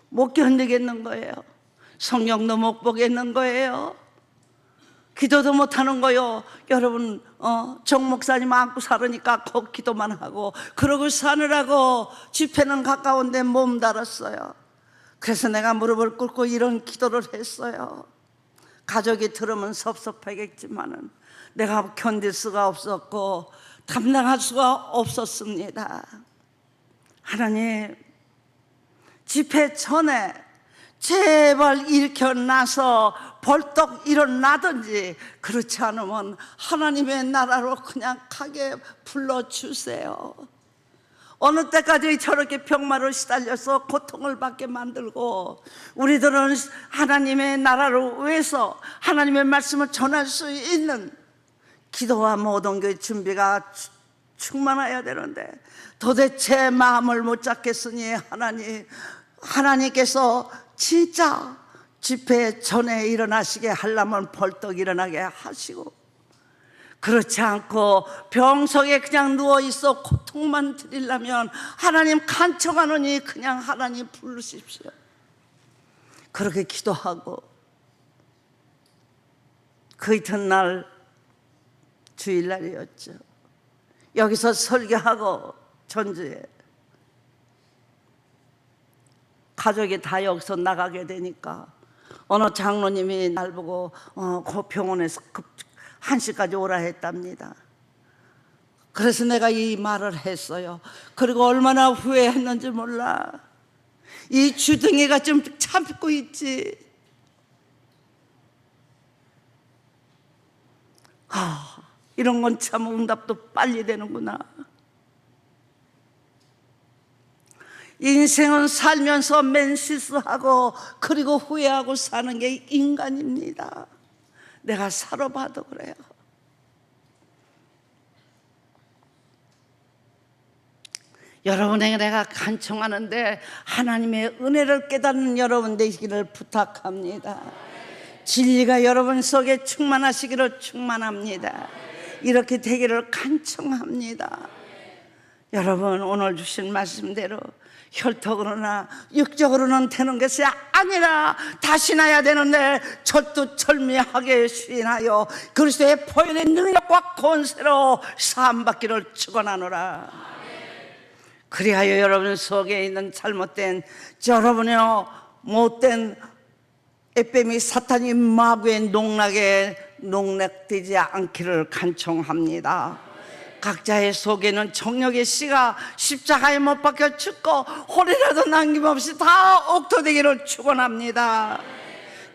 S4: 못 견디겠는 거예요. 성경도 못 보겠는 거예요. 기도도 못하는 거요. 여러분 정 목사님 안고 살으니까 꼭 기도만 하고 그러고 사느라고 집회는 가까운데 몸달았어요. 그래서 내가 무릎을 꿇고 이런 기도를 했어요. 가족이 들으면 섭섭하겠지만은 내가 견딜 수가 없었고 감당할 수가 없었습니다. 하나님, 집회 전에 제발 일어나서 벌떡 일어나든지 그렇지 않으면 하나님의 나라로 그냥 가게 불러주세요. 어느 때까지 저렇게 병마로 시달려서 고통을 받게 만들고 우리들은 하나님의 나라를 위해서 하나님의 말씀을 전할 수 있는 기도와 모든 그 준비가 충만해야 되는데 도대체 마음을 못 잡겠으니 하나님께서 진짜 집회 전에 일어나시게 하려면 벌떡 일어나게 하시고 그렇지 않고 병석에 그냥 누워있어 고통만 드리려면 하나님 간청하노니 그냥 하나님 부르십시오. 그렇게 기도하고 그 이튿날 주일날이었죠. 여기서 설교하고 전주에 가족이 다 여기서 나가게 되니까 어느 장로님이 날 보고 그 병원에서 1시까지 오라 했답니다. 그래서 내가 이 말을 했어요. 그리고 얼마나 후회했는지 몰라. 이 주둥이가 좀 참고 있지. 이런 건 참 응답도 빨리 되는구나. 인생은 살면서 맨시스하고 그리고 후회하고 사는 게 인간입니다. 내가 살아봐도 그래요. 여러분에게 내가 간청하는데 하나님의 은혜를 깨닫는 여러분 되시기를 부탁합니다. 진리가 여러분 속에 충만하시기를 충만합니다. 이렇게 되기를 간청합니다. 여러분, 오늘 주신 말씀대로 혈통으로나 육적으로는 되는 것이 아니라 다시 나야 되는데 철두철미하게 수인하여 그리스도의 보혈의 능력과 권세로 사함받기를 축원하노라. 그리하여 여러분 속에 있는 잘못된 여러분의 못된 에뱀이 사탄이 마귀의 농락에 농락되지 않기를 간청합니다. 각자의 속에는 정력의 씨가 십자가에 못 박혀 죽고 홀이라도 남김없이 다 옥토되기를 축원합니다.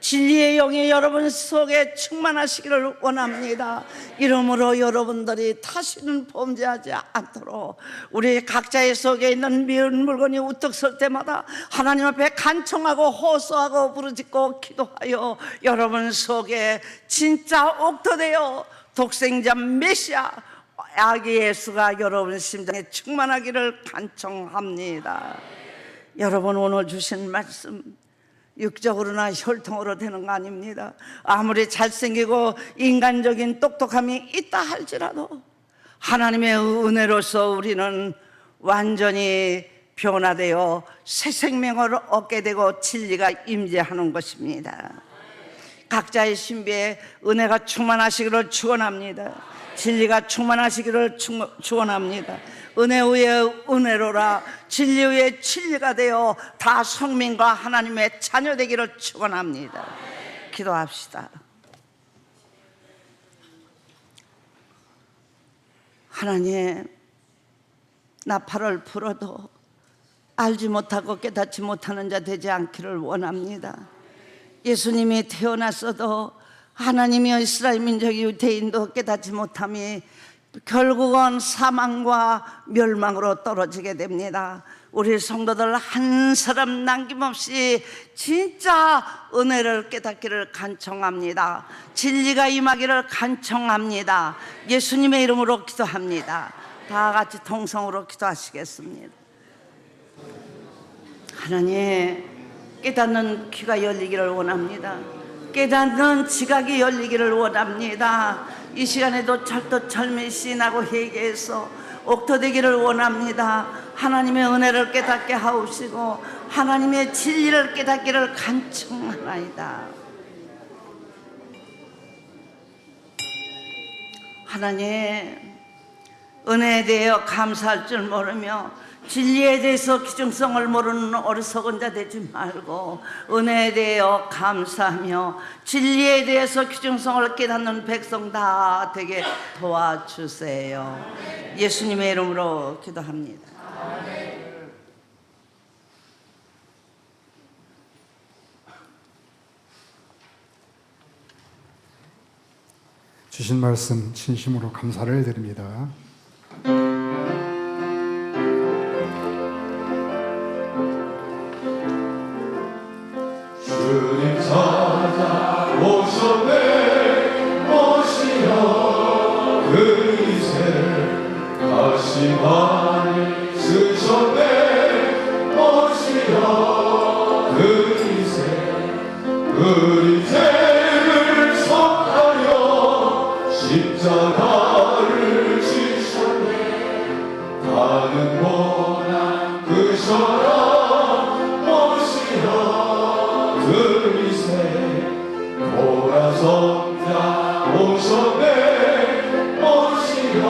S4: 진리의 영이 여러분 속에 충만하시기를 원합니다. 이러므로 여러분들이 다시는 범죄하지 않도록 우리 각자의 속에 있는 미운 물건이 우뚝 설 때마다 하나님 앞에 간청하고 호소하고 부르짖고 기도하여 여러분 속에 진짜 옥토되어 독생자 메시아 아기 예수가 여러분 심장에 충만하기를 간청합니다. 여러분, 오늘 주신 말씀 육적으로나 혈통으로 되는 거 아닙니다. 아무리 잘생기고 인간적인 똑똑함이 있다 할지라도 하나님의 은혜로서 우리는 완전히 변화되어 새 생명을 얻게 되고 진리가 임재하는 것입니다. 각자의 신비에 은혜가 충만하시기를 축원합니다. 진리가 충만하시기를 축원합니다. 은혜 위에 은혜로라 진리 위에 진리가 되어 다 성민과 하나님의 자녀 되기를 축원합니다. 기도합시다. 하나님, 나팔을 불어도 알지 못하고 깨닫지 못하는 자 되지 않기를 원합니다. 예수님이 태어났어도 하나님이 이스라엘 민족이 유대인도 깨닫지 못함이 결국은 사망과 멸망으로 떨어지게 됩니다. 우리 성도들 한 사람 남김없이 진짜 은혜를 깨닫기를 간청합니다. 진리가 임하기를 간청합니다. 예수님의 이름으로 기도합니다. 다 같이 통성으로 기도하시겠습니다. 하나님, 깨닫는 귀가 열리기를 원합니다. 깨닫는 지각이 열리기를 원합니다. 이 시간에도 철두철미 시인하고 회개해서 옥토되기를 원합니다. 하나님의 은혜를 깨닫게 하옵시고 하나님의 진리를 깨닫기를 간청하나이다. 하나님, 은혜에 대하여 감사할 줄 모르며 진리에 대해서 기중성을 모르는 어리석은 자 되지 말고 은혜에 대하여 감사하며 진리에 대해서 기중성을 깨닫는 백성 다 되게 도와주세요. 예수님의 이름으로 기도합니다.
S1: 주신 말씀 진심으로 감사를 드립니다.
S2: 주님 찾아오셨네 오시여 그리세 다시 많이 쓰셨네 오시여 그리세를 속하여 십자가를 지셨네 다는 고난 그셔라 오시여 그리세 보라성자 오셨네 오시여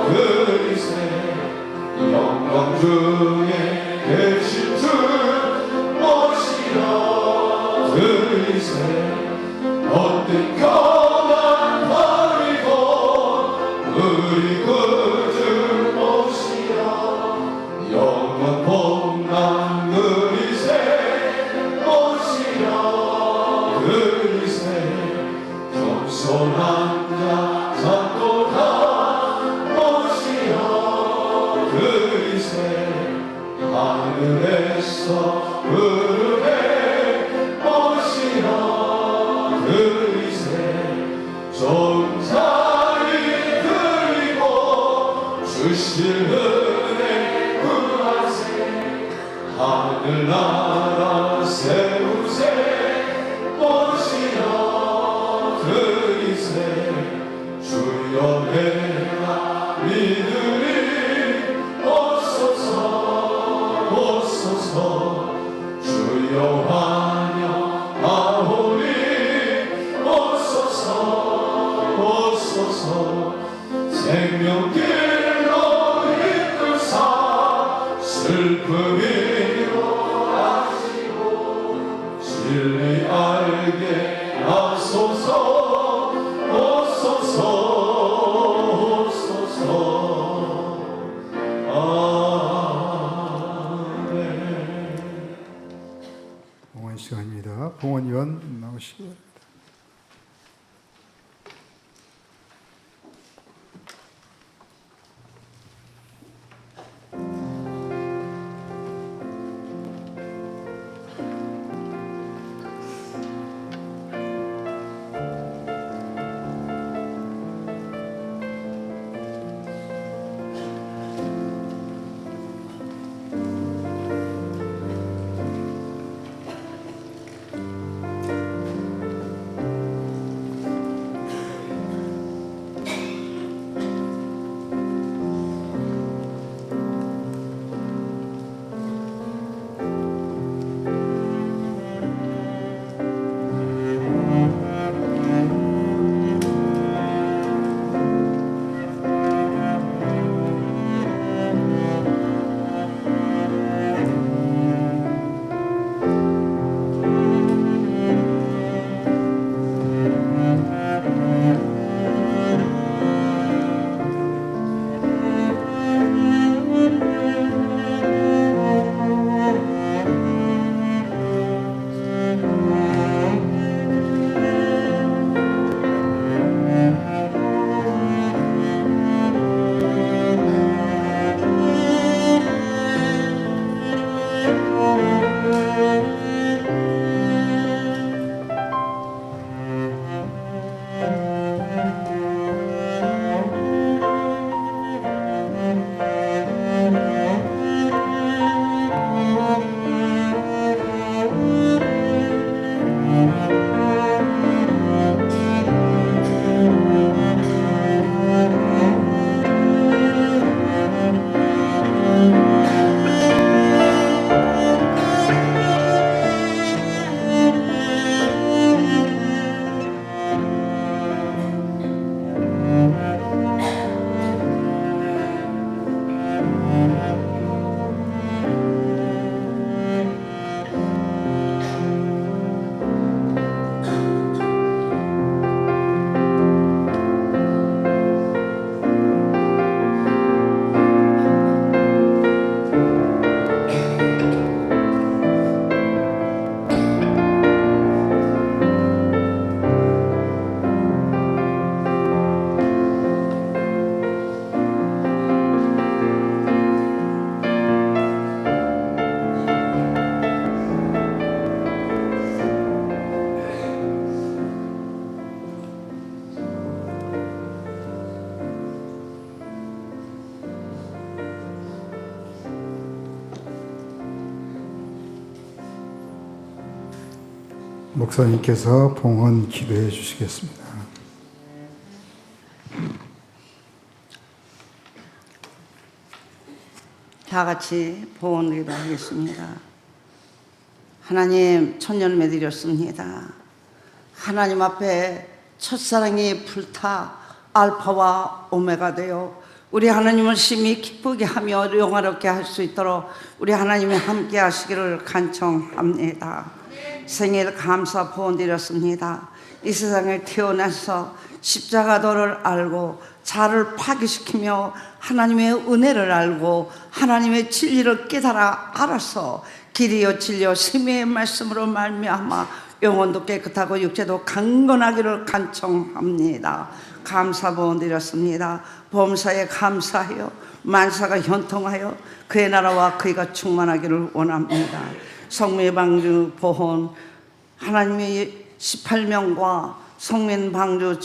S2: 그리세 영광 중에 계신 주 하늘에서 흐르게 오시는 그리세 종자리 드리고 주실 은혜 구하세 하늘나라 세우세 오시는 그리세 주여 내가 믿으리 오소서 오소서 주여 환영하오니 오소서 오소서 생명길로 이끌사 슬픔이로 하시고 진리 알게 하소서 오소서 오소서 아멘.
S1: 봉헌 시간입니다. 봉헌위원 나오시기 바랍니다. 목사님께서 봉헌 기도해 주시겠습니다.
S4: 다 같이 봉헌 기도하겠습니다. 하나님, 천년매 드렸습니다. 하나님 앞에 첫사랑이 불타 알파와 오메가 되어 우리 하나님을 심히 기쁘게 하며 영화롭게 할 수 있도록 우리 하나님이 함께 하시기를 간청합니다. 생일 감사 봉헌 드렸습니다. 이 세상에 태어나서 십자가도를 알고 자를 파괴시키며 하나님의 은혜를 알고 하나님의 진리를 깨달아 알아서 길이요 진리요 생명의 말씀으로 말미암아 영혼도 깨끗하고 육체도 강건하기를 간청합니다. 감사보원 드렸습니다. 범사에 감사하여 만사가 현통하여 그의 나라와 그이가 충만하기를 원합니다. 성묘 방주 보훈 하나님의 18명과 성민 방주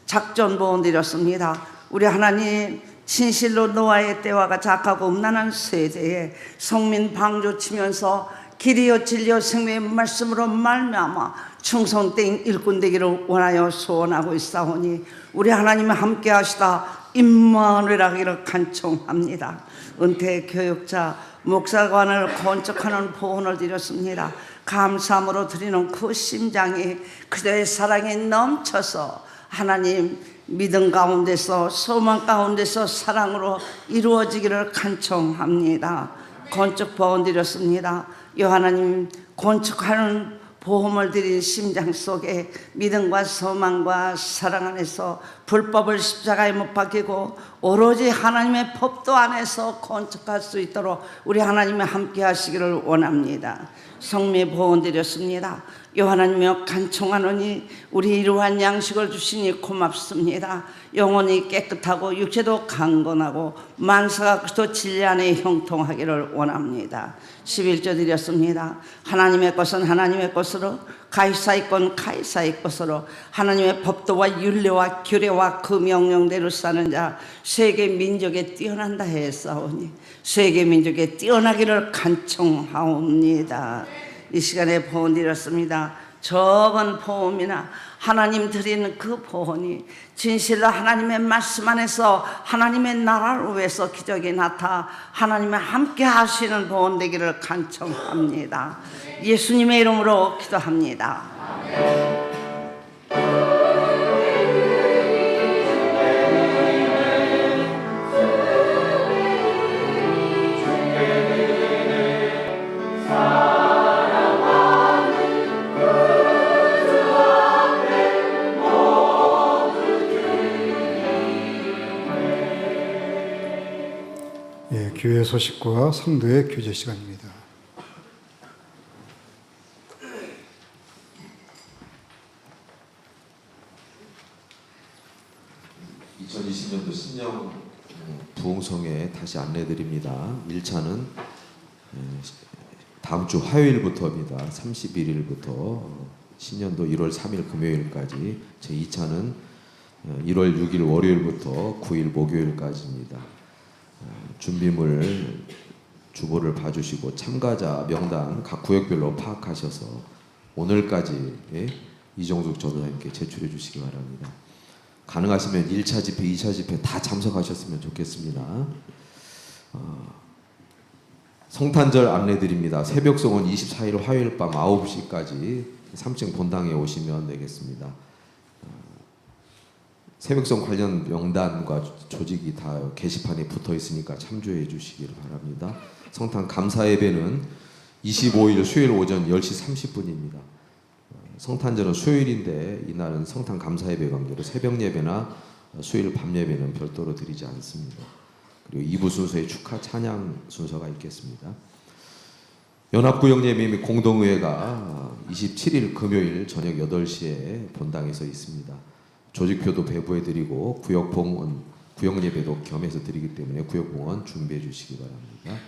S4: 작전 보원 드렸습니다. 우리 하나님 진실로 노아의 때와 같이 악하고 음란한 세대에 성민 방주 치면서 길이요 진리요 생명의 말씀으로 말미암아 충성된 일꾼 되기를 원하여 소원하고 있사오니 우리 하나님이 함께 하시다 임마누엘 하기를 간청합니다. 은퇴 교육자 목사관을 건축하는 보훈을 드렸습니다. 감사함으로 드리는 그 심장이 그대의 사랑이 넘쳐서 하나님 믿음 가운데서 소망 가운데서 사랑으로 이루어지기를 간청합니다. 건축 보험 드렸습니다. 하나님 건축하는 보험을 드린 심장 속에 믿음과 소망과 사랑 안에서 불법을 십자가에 못 박히고 오로지 하나님의 법도 안에서 건축할 수 있도록 우리 하나님이 함께 하시기를 원합니다. 성미 보험 드렸습니다. 하나님이여 간청하노니 우리 이러한 양식을 주시니 고맙습니다. 영혼이 깨끗하고 육체도 강건하고 만사가 그리스도 진리 안에 형통하기를 원합니다. 11조 드렸습니다. 하나님의 것은 하나님의 것으로 가이사의 건 가이사의 것으로 하나님의 법도와 율례와 규례와 그 명령대로 사는 자 세계 민족에 뛰어난다 했사오니 세계 민족에 뛰어나기를 간청하옵니다. 이 시간에 보험 드렸습니다. 적은 보험이나 하나님 드리는 그 보험이 진실로 하나님의 말씀 안에서 하나님의 나라를 위해서 기적이 나타 하나님의 함께 하시는 보험 되기를 간청합니다. 예수님의 이름으로 기도합니다.
S1: 교회 소식과 성도의 교제 시간입니다.
S2: (2020년도) 신령 부흥성에 다시 안내드립니다. 1차는 다음 주 화요일부터입니다. 31일부터 신년도 1월 3일 금요일까지. 제 2차는 1월 6일 월요일부터 9일 목요일까지입니다. 준비물 주보를 봐주시고 참가자 명단 각 구역별로 파악하셔서 오늘까지 이정숙 전도사님께 제출해 주시기 바랍니다. 가능하시면 1차 집회, 2차 집회 다 참석하셨으면 좋겠습니다. 성탄절 안내드립니다. 새벽송은 24일 화요일 밤 9시까지 3층 본당에 오시면 되겠습니다. 새벽송 관련 명단과 조직이 다 게시판에 붙어 있으니까 참조해 주시기를 바랍니다. 성탄 감사 예배는 25일 수요일 오전 10시 30분입니다. 성탄절은 수요일인데 이날은 성탄 감사 예배 관계로 새벽 예배나 수요일 밤 예배는 별도로 드리지 않습니다. 그리고 2부 순서에 축하 찬양 순서가 있겠습니다. 연합구역 예배 및 공동의회가 27일 금요일 저녁 8시에 본당에서 있습니다. 조직표도 배부해드리고 구역봉은 구역예배도 겸해서 드리기 때문에 구역봉은 준비해 주시기 바랍니다.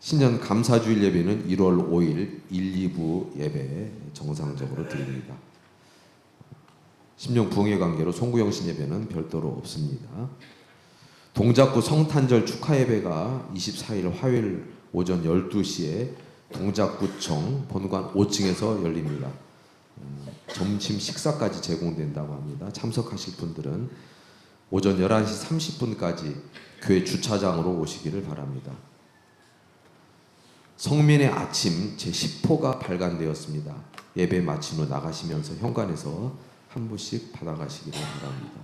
S2: 신년 감사주일 예배는 1월 5일 1, 2부 예배 정상적으로 드립니다. 심령 부흥회 관계로 송구영신 예배는 별도로 없습니다. 동작구 성탄절 축하 예배가 24일 화요일 오전 12시에 동작구청 본관 5층에서 열립니다. 점심 식사까지 제공된다고 합니다. 참석하실 분들은 오전 11시 30분까지 교회 주차장으로 오시기를 바랍니다. 성민의 아침 제10호가 발간되었습니다. 예배 마친 후 나가시면서 현관에서 한 부씩 받아가시기를 바랍니다.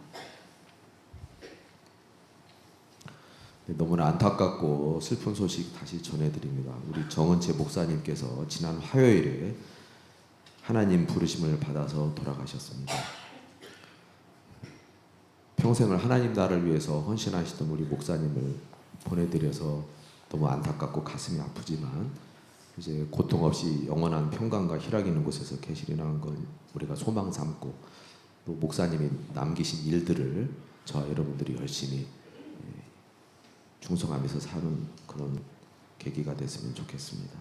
S2: 너무나 안타깝고 슬픈 소식 다시 전해드립니다. 우리 정은채 목사님께서 지난 화요일에 하나님 부르심을 받아서 돌아가셨습니다. 평생을 하나님 나라를 위해서 헌신하시던 우리 목사님을 보내드려서 너무 안타깝고 가슴이 아프지만 이제 고통 없이 영원한 평강과 희락이 있는 곳에서 계시리라는 걸 우리가 소망 삼고 또 목사님이 남기신 일들을 저와 여러분들이 열심히 충성하면서 사는 그런 계기가 됐으면 좋겠습니다.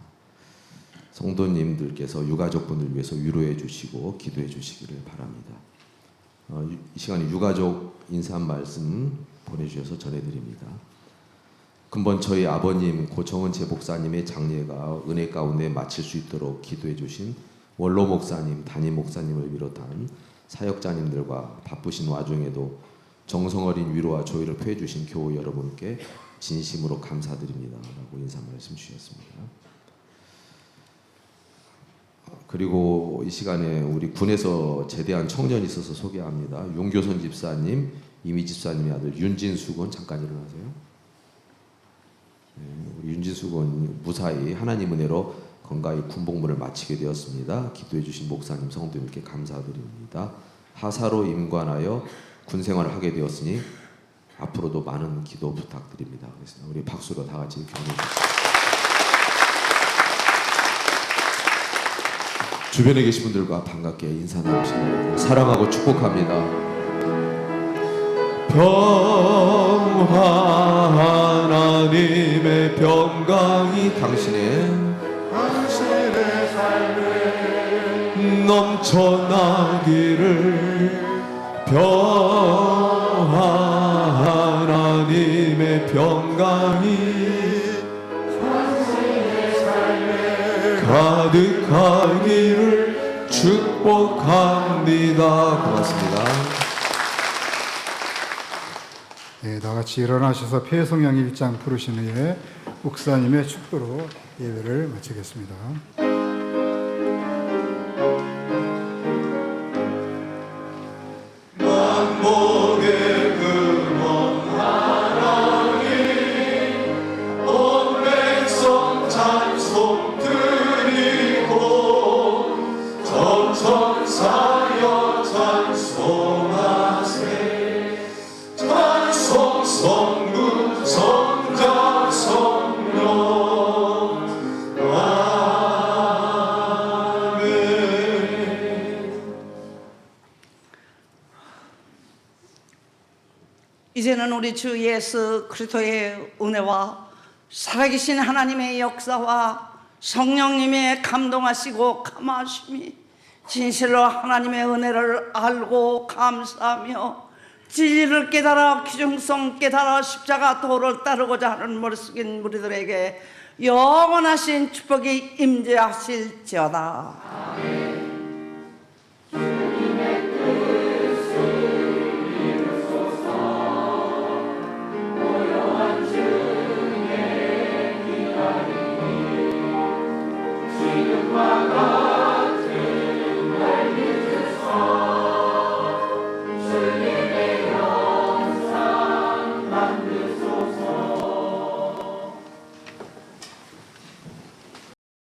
S2: 성도님들께서 유가족분들 위해서 위로해 주시고 기도해 주시기를 바랍니다. 이 시간에 유가족 인사 한 말씀 보내주셔서 전해드립니다. 근본 저희 아버님 고청은 제 목사님의 장례가 은혜 가운데 마칠 수 있도록 기도해 주신 원로 목사님, 담임 목사님을 비롯한 사역자님들과 바쁘신 와중에도 정성 어린 위로와 조의를 표해 주신 교우 여러분께 진심으로 감사드립니다 라고 인사 말씀 주셨습니다. 그리고 이 시간에 우리 군에서 제대한 청년이 있어서 소개합니다. 윤교선 집사님, 이미 집사님의 아들 윤진수 군, 잠깐 일어나세요. 우리 윤진수 군 무사히 하나님 은혜로 건강히 군복무를 마치게 되었습니다. 기도해 주신 목사님, 성도님께 감사드립니다. 하사로 임관하여 군 생활을 하게 되었으니 앞으로도 많은 기도 부탁드립니다. 우리 박수로 다 같이 격려해 주시죠. 주변에 계신 분들과 반갑게 인사 나누시기 바랍니다. 사랑하고 축복합니다. 하나님의 평강이 당신의 삶에 넘쳐나기를 하나님의 평강이 가득하기를 축복합니다. 고맙습니다.
S1: 네, 다 같이 일어나셔서 폐성령 1장 부르신 후에 목사님의 축도로 예배를 마치겠습니다.
S4: 이제는 우리 주 예수 그리스도의 은혜와 살아계신 하나님의 역사와 성령님의 감동하시고 감화하심이 진실로 하나님의 은혜를 알고 감사하며 진리를 깨달아 기중성 깨달아 십자가 도를 따르고자 하는 머리 숙인 우리들에게 영원하신 축복이 임재하실지어다. 아멘.